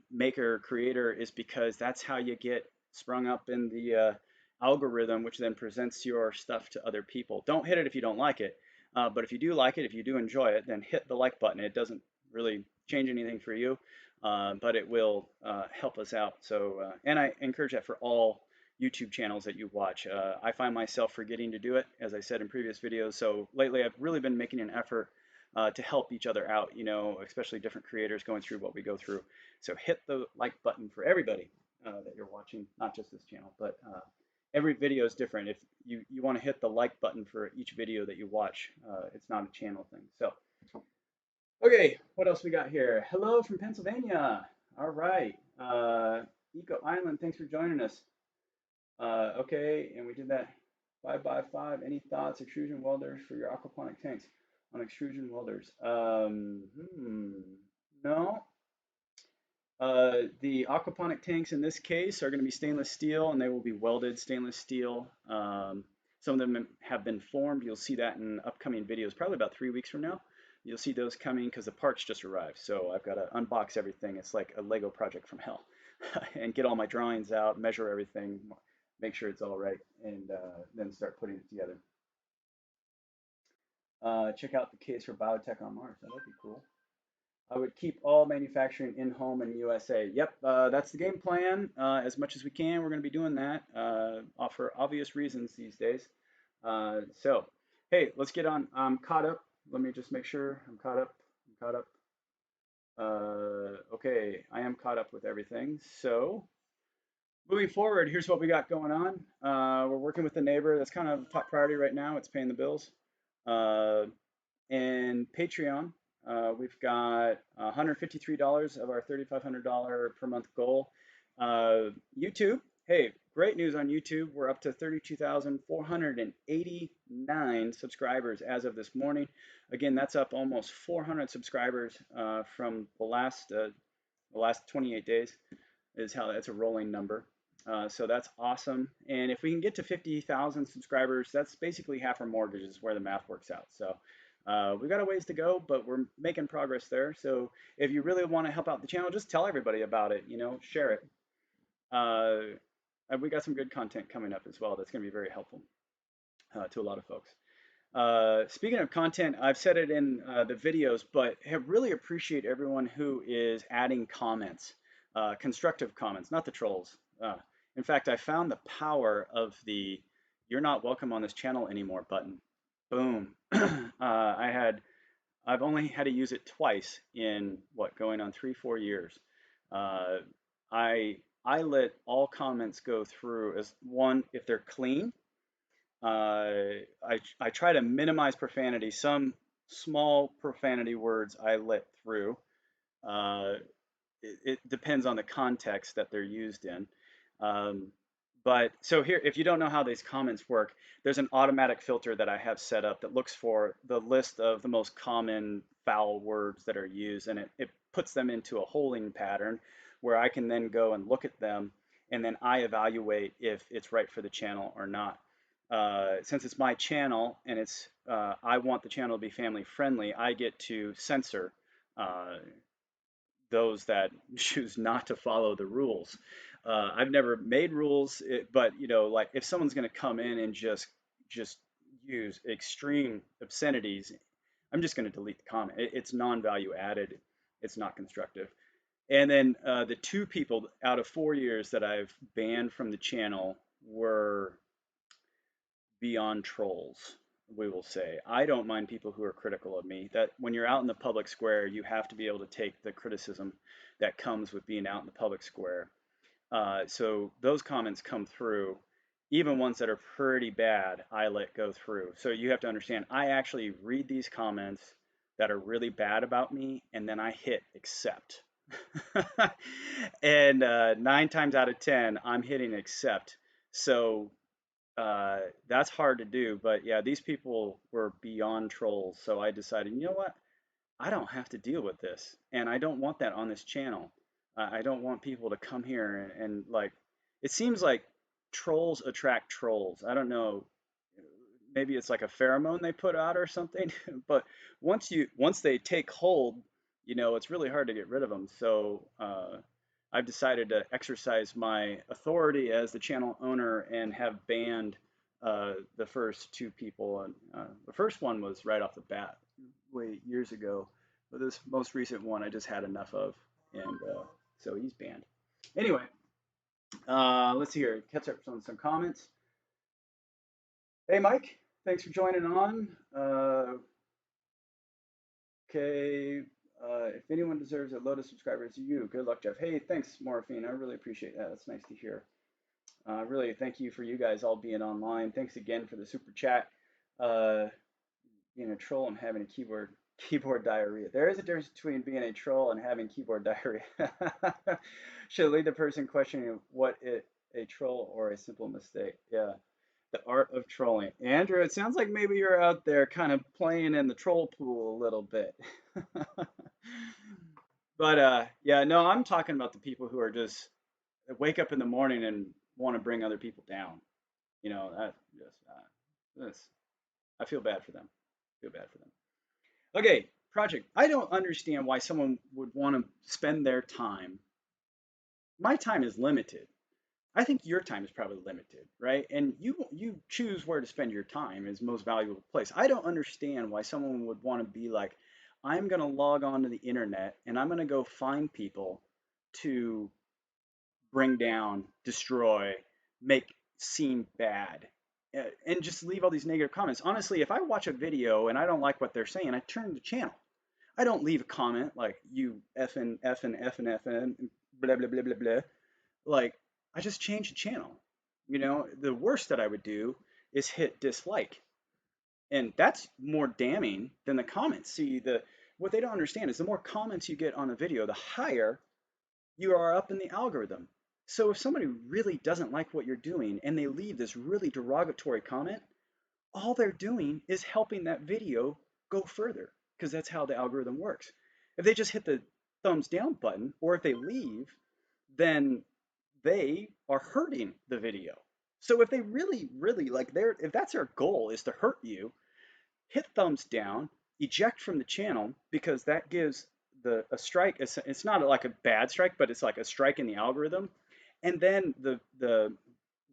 maker creator is because that's how you get sprung up in the algorithm, which then presents your stuff to other people. Don't hit it if you don't like it, but if you do like it, if you do enjoy it, then hit the like button. It doesn't really change anything for you, but it will help us out. So, and I encourage that for all YouTube channels that you watch. I find myself forgetting to do it, as I said in previous videos. So lately, I've really been making an effort to help each other out, especially different creators going through what we go through. So hit the like button for everybody that you're watching, not just this channel, but every video is different. If you want to hit the like button for each video that you watch, it's not a channel thing. So, okay, what else we got here? Hello from Pennsylvania. All right. Eco Island, thanks for joining us. Okay, and we did that 5x5. Any thoughts, extrusion welders for your aquaponic tanks on extrusion welders? No. The aquaponic tanks in this case are going to be stainless steel and they will be welded stainless steel. Some of them have been formed. You'll see that in upcoming videos, probably about 3 weeks from now. You'll see those coming because the parts just arrived. So I've got to unbox everything. It's like a Lego project from hell and get all my drawings out, measure everything, make sure it's all right, and then start putting it together. Check out the case for biotech on Mars. That'd be cool. I would keep all manufacturing in home in the USA. Yep, that's the game plan. As much as we can, we're going to be doing that for obvious reasons these days. So, hey, let's get on. I'm caught up. Let me just make sure I'm caught up. I'm caught up. Okay, I am caught up with everything. So, moving forward, here's what we got going on. We're working with the neighbor. That's kind of top priority right now. It's paying the bills. Uh, and Patreon, we've got $153 of our $3,500 per month goal. YouTube, hey, great news on YouTube. We're up to 32,489 subscribers as of this morning. Again, that's up almost 400 subscribers from the last 28 days. Is how that's a rolling number. So that's awesome. And if we can get to 50,000 subscribers, that's basically half our mortgages where the math works out. So we've got a ways to go, but we're making progress there. So if you really want to help out the channel, just tell everybody about it, share it. We got some good content coming up as well that's going to be very helpful to a lot of folks. Speaking of content, I've said it in the videos, but I really appreciate everyone who is adding comments, constructive comments, not the trolls. In fact, I found the power of the "You're not welcome on this channel anymore" button. Boom. I've only had to use it twice in going on 3-4 years. Uh, I let all comments go through as one if they're clean. I try to minimize profanity. Some small profanity words I let through. Uh, it depends on the context that they're used in. Um, But so here, if you don't know how these comments work, there's an automatic filter that I have set up that looks for the list of the most common foul words that are used, and it puts them into a holding pattern where I can then go and look at them, and then I evaluate if it's right for the channel or not. Since it's my channel and I want the channel to be family friendly, I get to censor uh, those that choose not to follow the rules. I've never made rules, but like if someone's going to come in and just use extreme obscenities, I'm just going to delete the comment. It's non-value added. It's not constructive. And then the two people out of 4 years that I've banned from the channel were beyond trolls, we will say. I don't mind people who are critical of me. That when you're out in the public square, you have to be able to take the criticism that comes with being out in the public square. So those comments come through. Even ones that are pretty bad, I let go through. So you have to understand, I actually read these comments that are really bad about me, and then I hit accept. And 9 times out of 10, I'm hitting accept. So that's hard to do, but yeah, these people were beyond trolls. So I decided, you know what? I don't have to deal with this, and I don't want that on this channel. I don't want people to come here and like. It seems like trolls attract trolls. I don't know. Maybe it's like a pheromone they put out or something. But once they take hold, it's really hard to get rid of them. So I've decided to exercise my authority as the channel owner and have banned the first two people. And the first one was right off the bat, way years ago. But this most recent one, I just had enough of, and so he's banned. Anyway, let's see here. Catch up on some comments. Hey, Mike, thanks for joining on. Okay, if anyone deserves a Lotus subscriber, it's you. Good luck, Jeff. Hey, thanks, Morphine. I really appreciate that. That's nice to hear. Really, thank you for you guys all being online. Thanks again for the super chat. Uh, Being a troll and having a keyboard diarrhea. There is a difference between being a troll and having keyboard diarrhea. Should lead the person questioning a troll or a simple mistake. Yeah. The art of trolling. Andrew, it sounds like maybe you're out there kind of playing in the troll pool a little bit. But yeah, no, I'm talking about the people who are just wake up in the morning and want to bring other people down. That just this I feel bad for them. Feel bad for them. Okay, project. I don't understand why someone would want to spend their time. My time is limited. I think your time is probably limited, right? And you choose where to spend your time is most valuable place. I don't understand why someone would want to be like, I'm going to log on to the internet and I'm going to go find people to bring down, destroy, make seem bad, and just leave all these negative comments. Honestly, if I watch a video and I don't like what they're saying, I turn the channel. I don't leave a comment like you effing effing effing effing blah blah blah blah blah. Like I just change the channel. The worst that I would do is hit dislike, and that's more damning than the comments. See, what they don't understand is the more comments you get on a video, the higher you are up in the algorithm. So if somebody really doesn't like what you're doing and they leave this really derogatory comment, all they're doing is helping that video go further because that's how the algorithm works. If they just hit the thumbs down button or if they leave, then they are hurting the video. So if they really, really like if that's their goal is to hurt you, hit thumbs down, eject from the channel because that gives a strike. It's not like a bad strike, but it's like a strike in the algorithm. And then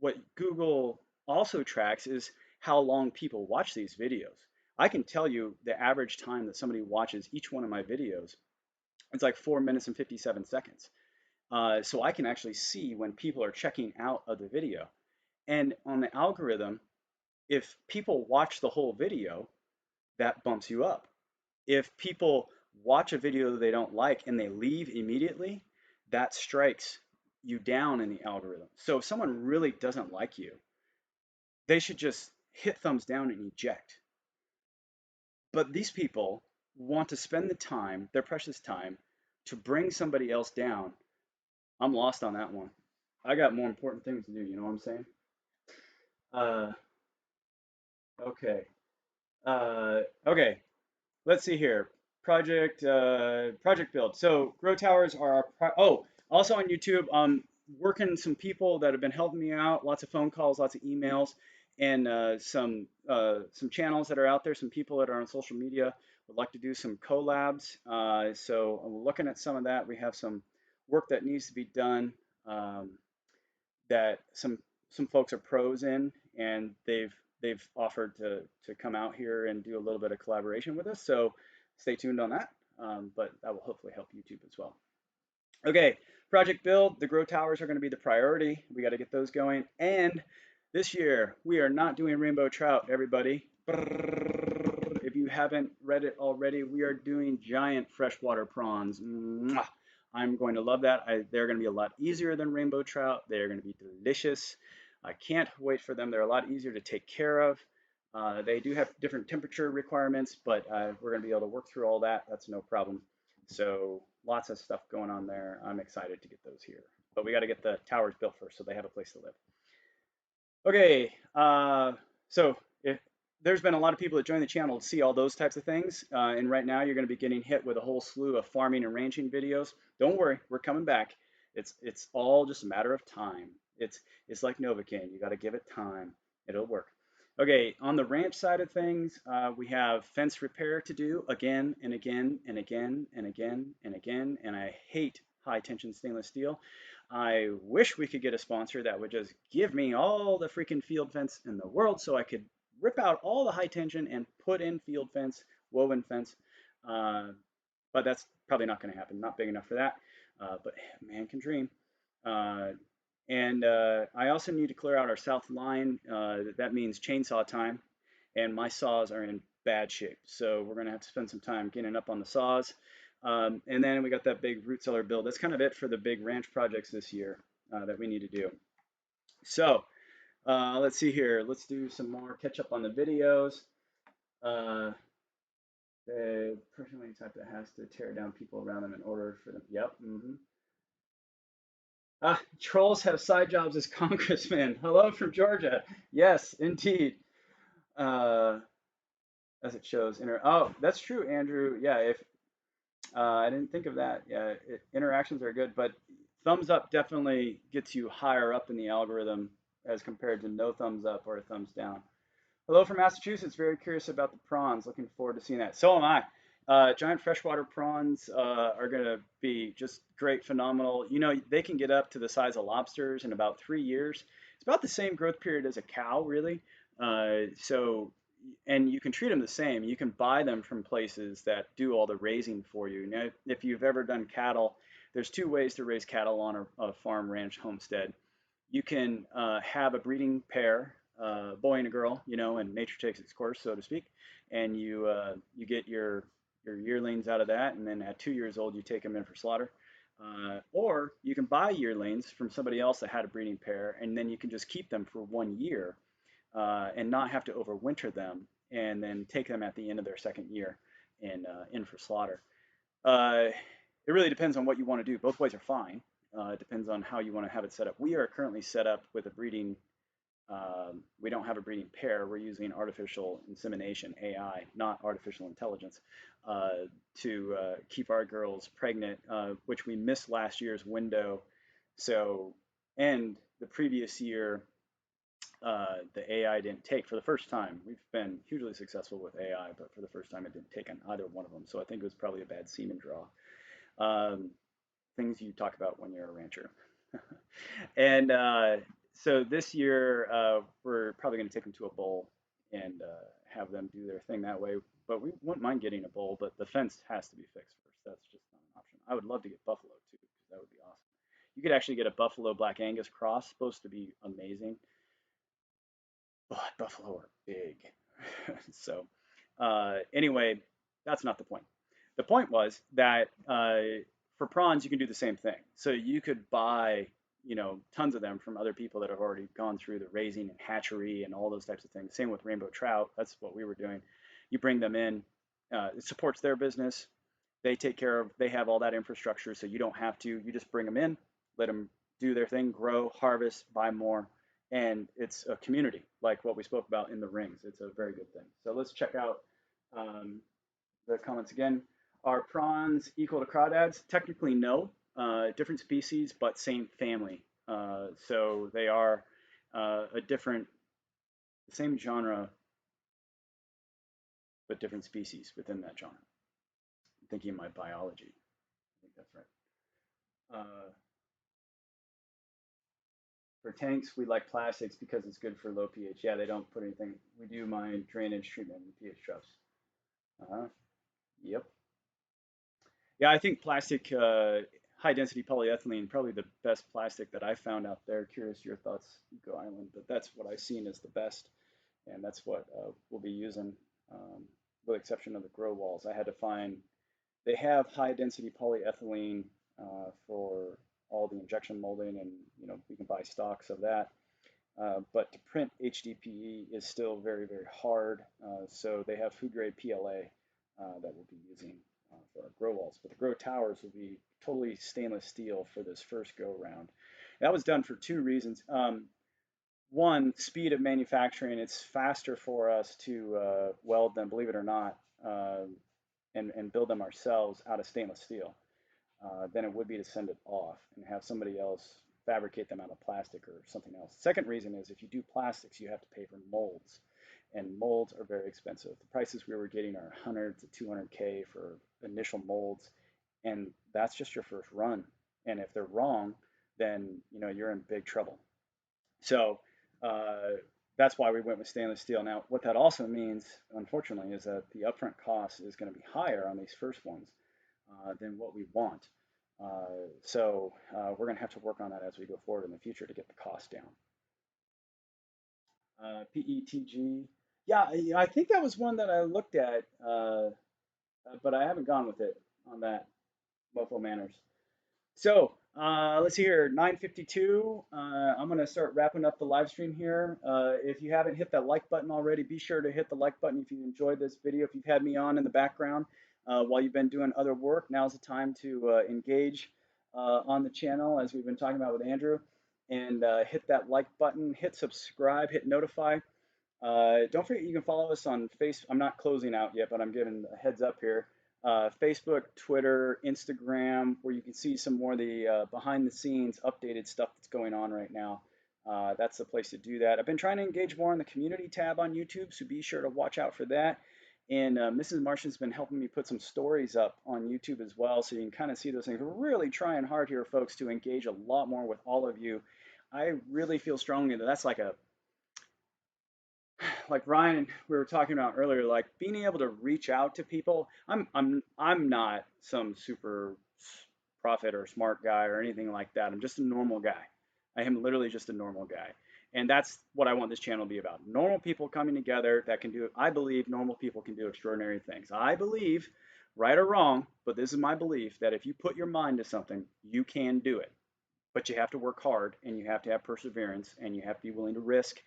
what Google also tracks is how long people watch these videos. I can tell you the average time that somebody watches each one of my videos. It's like 4 minutes and 57 seconds. So I can actually see when people are checking out of the video. And on the algorithm, if people watch the whole video, that bumps you up. If people watch a video that they don't like and they leave immediately, that strikes you down in the algorithm. So if someone really doesn't like you, they should just hit thumbs down and eject. But these people want to spend the time, their precious time, to bring somebody else down. I'm lost on that one. I got more important things to do. You know what I'm saying? Uh, okay. Okay. Let's see here. Project build. So grow towers are our oh, also on YouTube. Working some people that have been helping me out. Lots of phone calls, lots of emails, and some channels that are out there. Some people that are on social media would like to do some collabs. So I'm looking at some of that. We have some work that needs to be done. Um, that some folks are pros in, and they've offered to come out here and do a little bit of collaboration with us. So stay tuned on that. But that will hopefully help YouTube as well. Okay, project build. The grow towers are going to be the priority. We got to get those going. And this year we are not doing rainbow trout, everybody. If you haven't read it already, we are doing giant freshwater prawns. Mwah. I'm going to love that. They're going to be a lot easier than rainbow trout. They're going to be delicious. I can't wait for them. They're a lot easier to take care of. They do have different temperature requirements, but we're going to be able to work through all that. That's no problem. So lots of stuff going on there. I'm excited to get those here. But we got to get the towers built first so they have a place to live. Okay, so if there's been a lot of people that join the channel to see all those types of things, and right now you're going to be getting hit with a whole slew of farming and ranching videos. Don't worry, we're coming back. It's all just a matter of time. It's like Novocaine. You got to give it time. It'll work. Okay, on the ranch side of things, we have fence repair to do again and again and again and again and again, and I hate high tension stainless steel. I wish we could get a sponsor that would just give me all the freaking field fence in the world so I could rip out all the high tension and put in field fence, woven fence. Uh, but that's probably not going to happen. Not big enough for that. But man can dream. Uh, and I also need to clear out our south line. That means chainsaw time. And my saws are in bad shape. So we're going to have to spend some time getting up on the saws. And then we got that big root cellar build. That's kind of it for the big ranch projects this year that we need to do. So let's see here. Let's do some more catch up on the videos. Uh, the personally type that has to tear down people around them in order for them. Yep. Trolls have side jobs as congressmen. Hello from Georgia. Yes, indeed. Uh, as it shows. Oh, that's true, Andrew. Yeah, if I didn't think of that. Yeah, interactions are good, but thumbs up definitely gets you higher up in the algorithm as compared to no thumbs up or a thumbs down. Hello from Massachusetts. Very curious about the prawns. Looking forward to seeing that. So am I. Giant freshwater prawns are going to be just great, phenomenal. You know, they can get up to the size of lobsters in about 3 years. It's about the same growth period as a cow, really. So, and you can treat them the same. You can buy them from places that do all the raising for you. Now, if you've ever done cattle, there's two ways to raise cattle on a farm, ranch, homestead. You can have a breeding pair, boy and a girl, you know, and nature takes its course, so to speak, and you get your yearlings out of that, and then at 2 years old you take them in for slaughter. Or you can buy yearlings from somebody else that had a breeding pair, and then you can just keep them for 1 year and not have to overwinter them, and then take them at the end of their second year and in for slaughter. Uh, it really depends on what you want to do. Both ways are fine. It depends on how you want to have it set up. We are currently set up with a breeding. We don't have a breeding pair. We're using artificial insemination (AI), not artificial intelligence, to keep our girls pregnant, which we missed last year's window. So, and the previous year, the AI didn't take for the first time. We've been hugely successful with AI, but for the first time, it didn't take on either one of them. So I think it was probably a bad semen draw. Um, things you talk about when you're a rancher. And so this year, we're probably going to take them to a bowl and have them do their thing that way. But we wouldn't mind getting a bowl, but the fence has to be fixed first. That's just not an option. I would love to get buffalo too, because that would be awesome. You could actually get a buffalo black Angus cross, supposed to be amazing, but buffalo are big. So anyway, that's not the point. The point was that for prawns, you can do the same thing. So you could buy, you know, tons of them from other people that have already gone through the raising and hatchery and all those types of things. Same with rainbow trout. That's what we were doing. You bring them in. It supports their business. They take care of. They have all that infrastructure, so you don't have to. You just bring them in, let them do their thing, grow, harvest, buy more, and it's a community like what we spoke about in the rings. It's a very good thing. So let's check out um, the comments again. Are prawns equal to crawdads? Technically, no. Different species, but same family. So they are a different, same genre, but different species within that genre. I'm thinking of my biology. I think that's right. Uh, for tanks, we like plastics because it's good for low pH. Yeah, they don't put anything. We do mine drainage treatment and pH troughs. Uh-huh. Yep. Yeah, I think plastic, high density polyethylene, probably the best plastic that I found out there. Curious your thoughts, Eco Island, but that's what I've seen as the best, and that's what we'll be using, um, with exception of the grow walls. I had to find, they have high density polyethylene for all the injection molding, and we can buy stocks of that. But to print HDPE is still very, very hard. So they have food grade PLA that we'll be using for our grow walls. But the grow towers will be totally stainless steel for this first go round. That was done for two reasons. One, speed of manufacturing. It's faster for us to weld them, believe it or not, and build them ourselves out of stainless steel than it would be to send it off and have somebody else fabricate them out of plastic or something else. Second reason is if you do plastics, you have to pay for molds, and molds are very expensive. The prices we were getting are 100 to 200K for initial molds, and that's just your first run. And if they're wrong, then you're in big trouble. So uh, that's why we went with stainless steel. Now, what that also means, unfortunately, is that the upfront cost is going to be higher on these first ones than what we want. We're going to have to work on that as we go forward in the future to get the cost down. PETG. Yeah, I think that was one that I looked at, but I haven't gone with it on that. Mofo Manners. So let's see here, 9:52. I'm going to start wrapping up the live stream here. If you haven't hit that like button already, be sure to hit the like button if you enjoyed this video. If you've had me on in the background while you've been doing other work, now's the time to engage on the channel as we've been talking about with Andrew. And hit that like button, hit subscribe, hit notify. Don't forget you can follow us on Facebook. I'm not closing out yet, but I'm giving a heads up here. Facebook, Twitter, Instagram, where you can see some more of the behind the scenes updated stuff that's going on right now. That's the place to do that. I've been trying to engage more in the community tab on YouTube, so be sure to watch out for that. And Mrs. Martian's been helping me put some stories up on YouTube as well, so you can kind of see those things. We're really trying hard here, folks, to engage a lot more with all of you. I really feel strongly that that's like Ryan we were talking about earlier, like being able to reach out to people. I'm not some super prophet or smart guy or anything like that. I'm just a normal guy. I am literally just a normal guy. And that's what I want this channel to be about. Normal people coming together that can do, I believe normal people can do extraordinary things. I believe, right or wrong, but this is my belief, that if you put your mind to something, you can do it. But you have to work hard, and you have to have perseverance, and you have to be willing to risk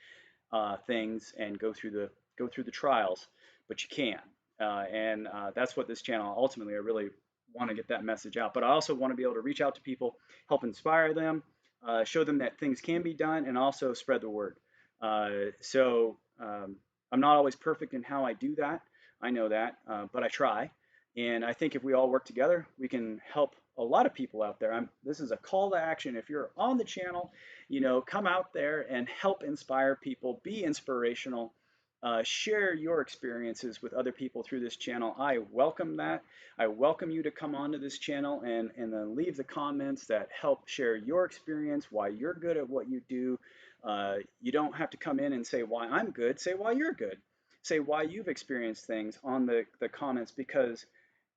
things and go through the trials, but you can. And that's what this channel ultimately, I really want to get that message out. But I also want to be able to reach out to people, help inspire them, show them that things can be done, and also spread the word. I'm not always perfect in how I do that. I know that, but I try. And I think if we all work together, we can help a lot of people out there. This is a call to action. If you're on the channel, come out there and help inspire people, be inspirational, share your experiences with other people through this channel. I welcome that. I welcome you to come onto this channel and then leave the comments that help share your experience, why you're good at what you do. You don't have to come in and say why I'm good, say why you're good. Say why you've experienced things on the comments, because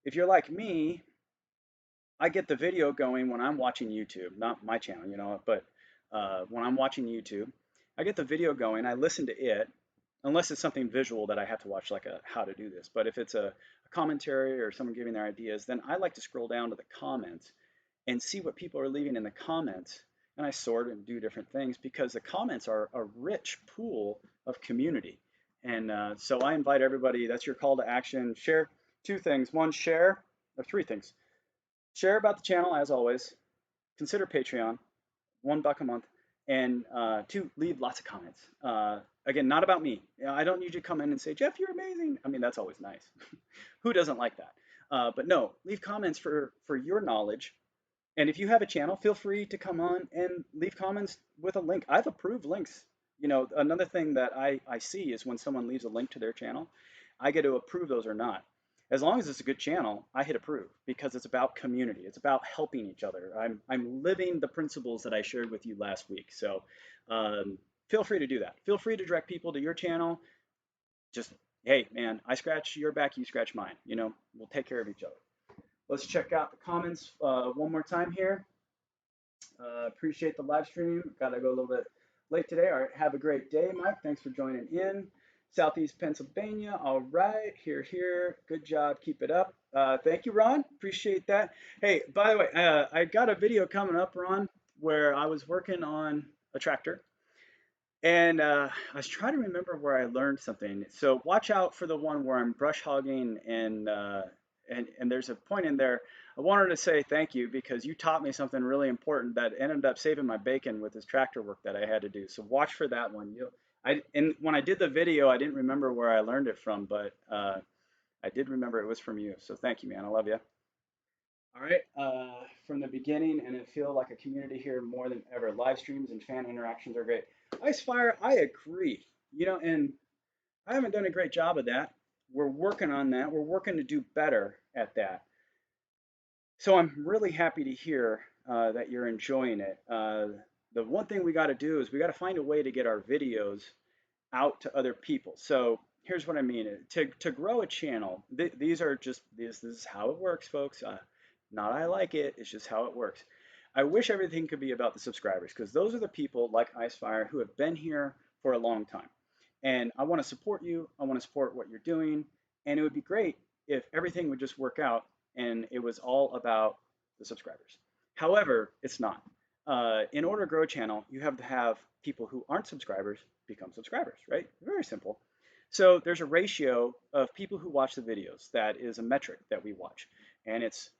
if you're like me, I get the video going when I'm watching YouTube, not my channel, but when I'm watching YouTube, I get the video going, I listen to it, unless it's something visual that I have to watch, like a how to do this. But if it's a commentary or someone giving their ideas, then I like to scroll down to the comments and see what people are leaving in the comments. And I sort and do different things because the comments are a rich pool of community. And so I invite everybody, that's your call to action. Share two things. One, share, or three things. Share about the channel as always. Consider Patreon. $1 a month, and two, leave lots of comments. Again, not about me. I don't need you to come in and say, Jeff, you're amazing. I mean, that's always nice. Who doesn't like that? But no, leave comments for your knowledge. And if you have a channel, feel free to come on and leave comments with a link. I've approved links. Another thing that I see is when someone leaves a link to their channel, I get to approve those or not. As long as it's a good channel, I hit approve because it's about community. It's about helping each other. I'm living the principles that I shared with you last week. So feel free to do that. Feel free to direct people to your channel. Just, hey, man, I scratch your back, you scratch mine. We'll take care of each other. Let's check out the comments one more time here. Appreciate the live stream. Got to go a little bit late today. All right, have a great day, Mike. Thanks for joining in. Southeast Pennsylvania. All right, here. Good job. Keep it up. Thank you, Ron. Appreciate that. Hey, by the way, I got a video coming up, Ron, where I was working on a tractor. And I was trying to remember where I learned something. So watch out for the one where I'm brush hogging and there's a point in there. I wanted to say thank you because you taught me something really important that ended up saving my bacon with this tractor work that I had to do. So watch for that one. And when I did the video, I didn't remember where I learned it from, but I did remember it was from you. So thank you, man. I love you. All right, from the beginning, and it feel like a community here more than ever. Live streams and fan interactions are great. Icefire, I agree. And I haven't done a great job of that. We're working on that. We're working to do better at that. So I'm really happy to hear that you're enjoying it. The one thing we got to do is we got to find a way to get our videos out to other people. So here's what I mean. To grow a channel, these are just this is how it works, folks. Not I like it. It's just how it works. I wish everything could be about the subscribers because those are the people like Icefire who have been here for a long time. And I want to support you. I want to support what you're doing. And it would be great if everything would just work out and it was all about the subscribers. However, it's not. In order to grow a channel, you have to have people who aren't subscribers become subscribers, right? Very simple. So there's a ratio of people who watch the videos. That is a metric that we watch. And it's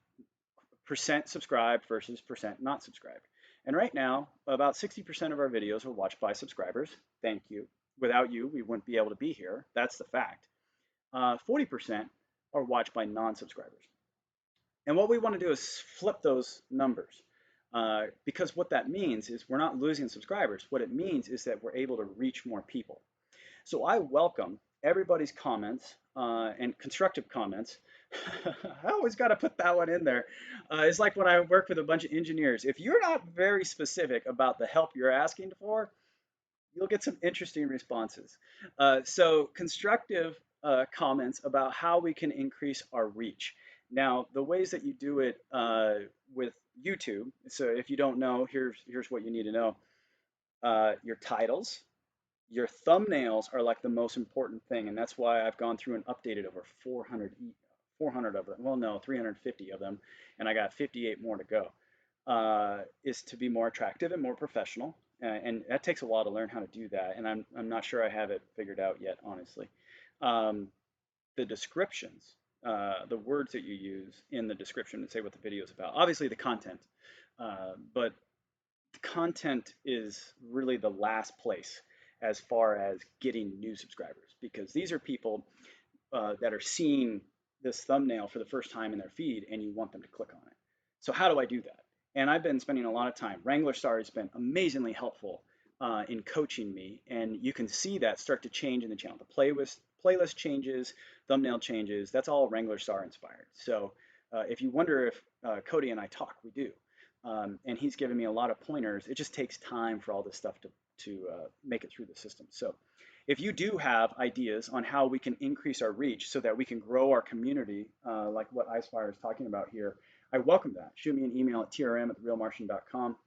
percent subscribed versus percent not subscribed. And right now, about 60% of our videos are watched by subscribers. Thank you. Without you, we wouldn't be able to be here. That's the fact. 40% are watched by non-subscribers. And what we want to do is flip those numbers. Because what that means is we're not losing subscribers. What it means is that we're able to reach more people. So I welcome everybody's comments and constructive comments. I always got to put that one in there. It's like when I work with a bunch of engineers. If you're not very specific about the help you're asking for, you'll get some interesting responses. So constructive comments about how we can increase our reach. Now, the ways that you do it with YouTube. So if you don't know, here's what you need to know. Your titles, your thumbnails are like the most important thing, and that's why I've gone through and updated over 400 of them. Well, no, 350 of them, and I got 58 more to go. Is to be more attractive and more professional, and that takes a while to learn how to do that. And I'm not sure I have it figured out yet, honestly. Um, the descriptions, the words that you use in the description to say what the video is about. Obviously, the content, but the content is really the last place as far as getting new subscribers because these are people that are seeing this thumbnail for the first time in their feed and you want them to click on it. So how do I do that? And I've been spending a lot of time. Wrangler Star has been amazingly helpful in coaching me, and you can see that start to change in the channel. The playlist changes, thumbnail changes. That's all Wrangler Star inspired. So if you wonder if Cody and I talk, we do. And he's given me a lot of pointers. It just takes time for all this stuff to make it through the system. So if you do have ideas on how we can increase our reach so that we can grow our community, like what Icefire is talking about here, I welcome that. Shoot me an email at trm@therealmartian.com.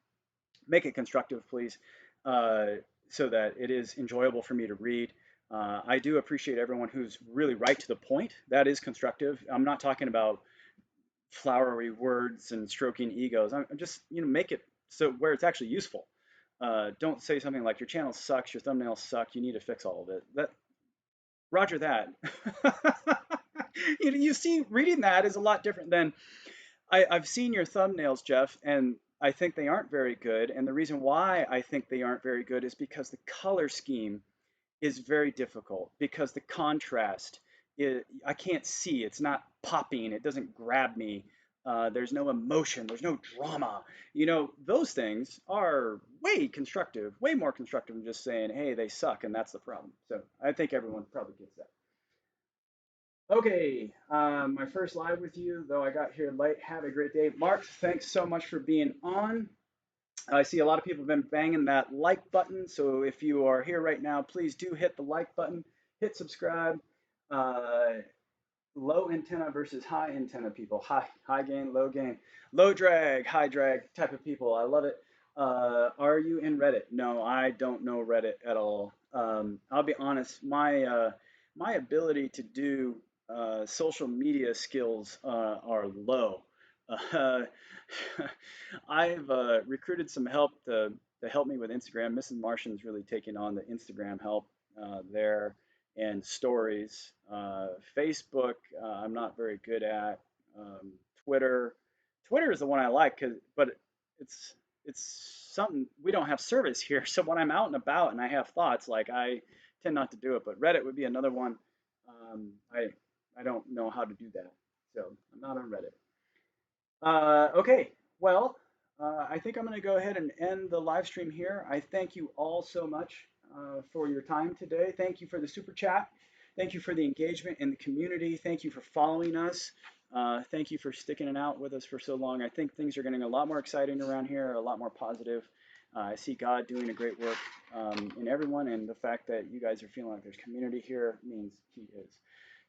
Make it constructive, please, so that it is enjoyable for me to read. I do appreciate everyone who's really right to the point. That is constructive. I'm not talking about flowery words and stroking egos. I'm just, make it so where it's actually useful. Don't say something like your channel sucks, your thumbnails suck, you need to fix all of it. Roger that. You see, reading that is a lot different than I've seen your thumbnails, Jeff, and I think they aren't very good. And the reason why I think they aren't very good is because the color scheme is very difficult because the contrast I can't see. It's not popping. It doesn't grab me. There's no emotion. There's no drama. Those things are way constructive, way more constructive than just saying, "Hey, they suck," and that's the problem. So I think everyone probably gets that. Okay, my first live with you, though I got here late. Have a great day, Mark. Thanks so much for being on. I see a lot of people have been banging that like button. So if you are here right now, please do hit the like button, hit subscribe. Uh, Low antenna versus high antenna people. High gain, low gain, low drag, high drag type of people. I love it. Are you in Reddit? No, I don't know Reddit at all. I'll be honest. My ability to do social media skills are low. Uh, I've recruited some help to help me with Instagram. Mrs. Martian's really taking on the Instagram help there and stories. Facebook, I'm not very good at. Um, Twitter, Twitter is the one I like, but it's something we don't have service here. So when I'm out and about and I have thoughts, like I tend not to do it. But Reddit would be another one. I don't know how to do that, so I'm not on Reddit. Okay, well, I think I'm going to go ahead and end the live stream here. I thank you all so much for your time today. Thank you for the super chat. Thank you for the engagement in the community. Thank you for following us. Thank you for sticking it out with us for so long. I think things are getting a lot more exciting around here, a lot more positive. I see God doing a great work in everyone, and the fact that you guys are feeling like there's community here means He is.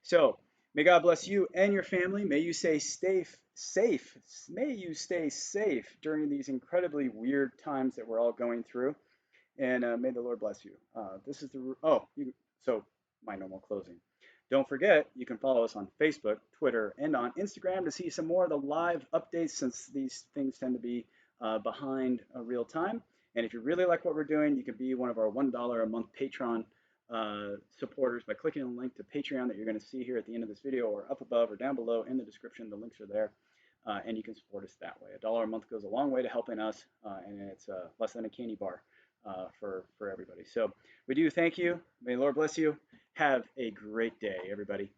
So, may God bless you and your family. May you stay safe. May you stay safe during these incredibly weird times that we're all going through. And may the Lord bless you. This is so my normal closing. Don't forget, you can follow us on Facebook, Twitter, and on Instagram to see some more of the live updates since these things tend to be behind real time. And if you really like what we're doing, you can be one of our $1 a month Patreon supporters by clicking on the link to Patreon that you're going to see here at the end of this video or up above or down below in the description. The links are there. And you can support us that way. $1 a month goes a long way to helping us, and it's less than a candy bar for everybody. So we do thank you. May the Lord bless you. Have a great day, everybody.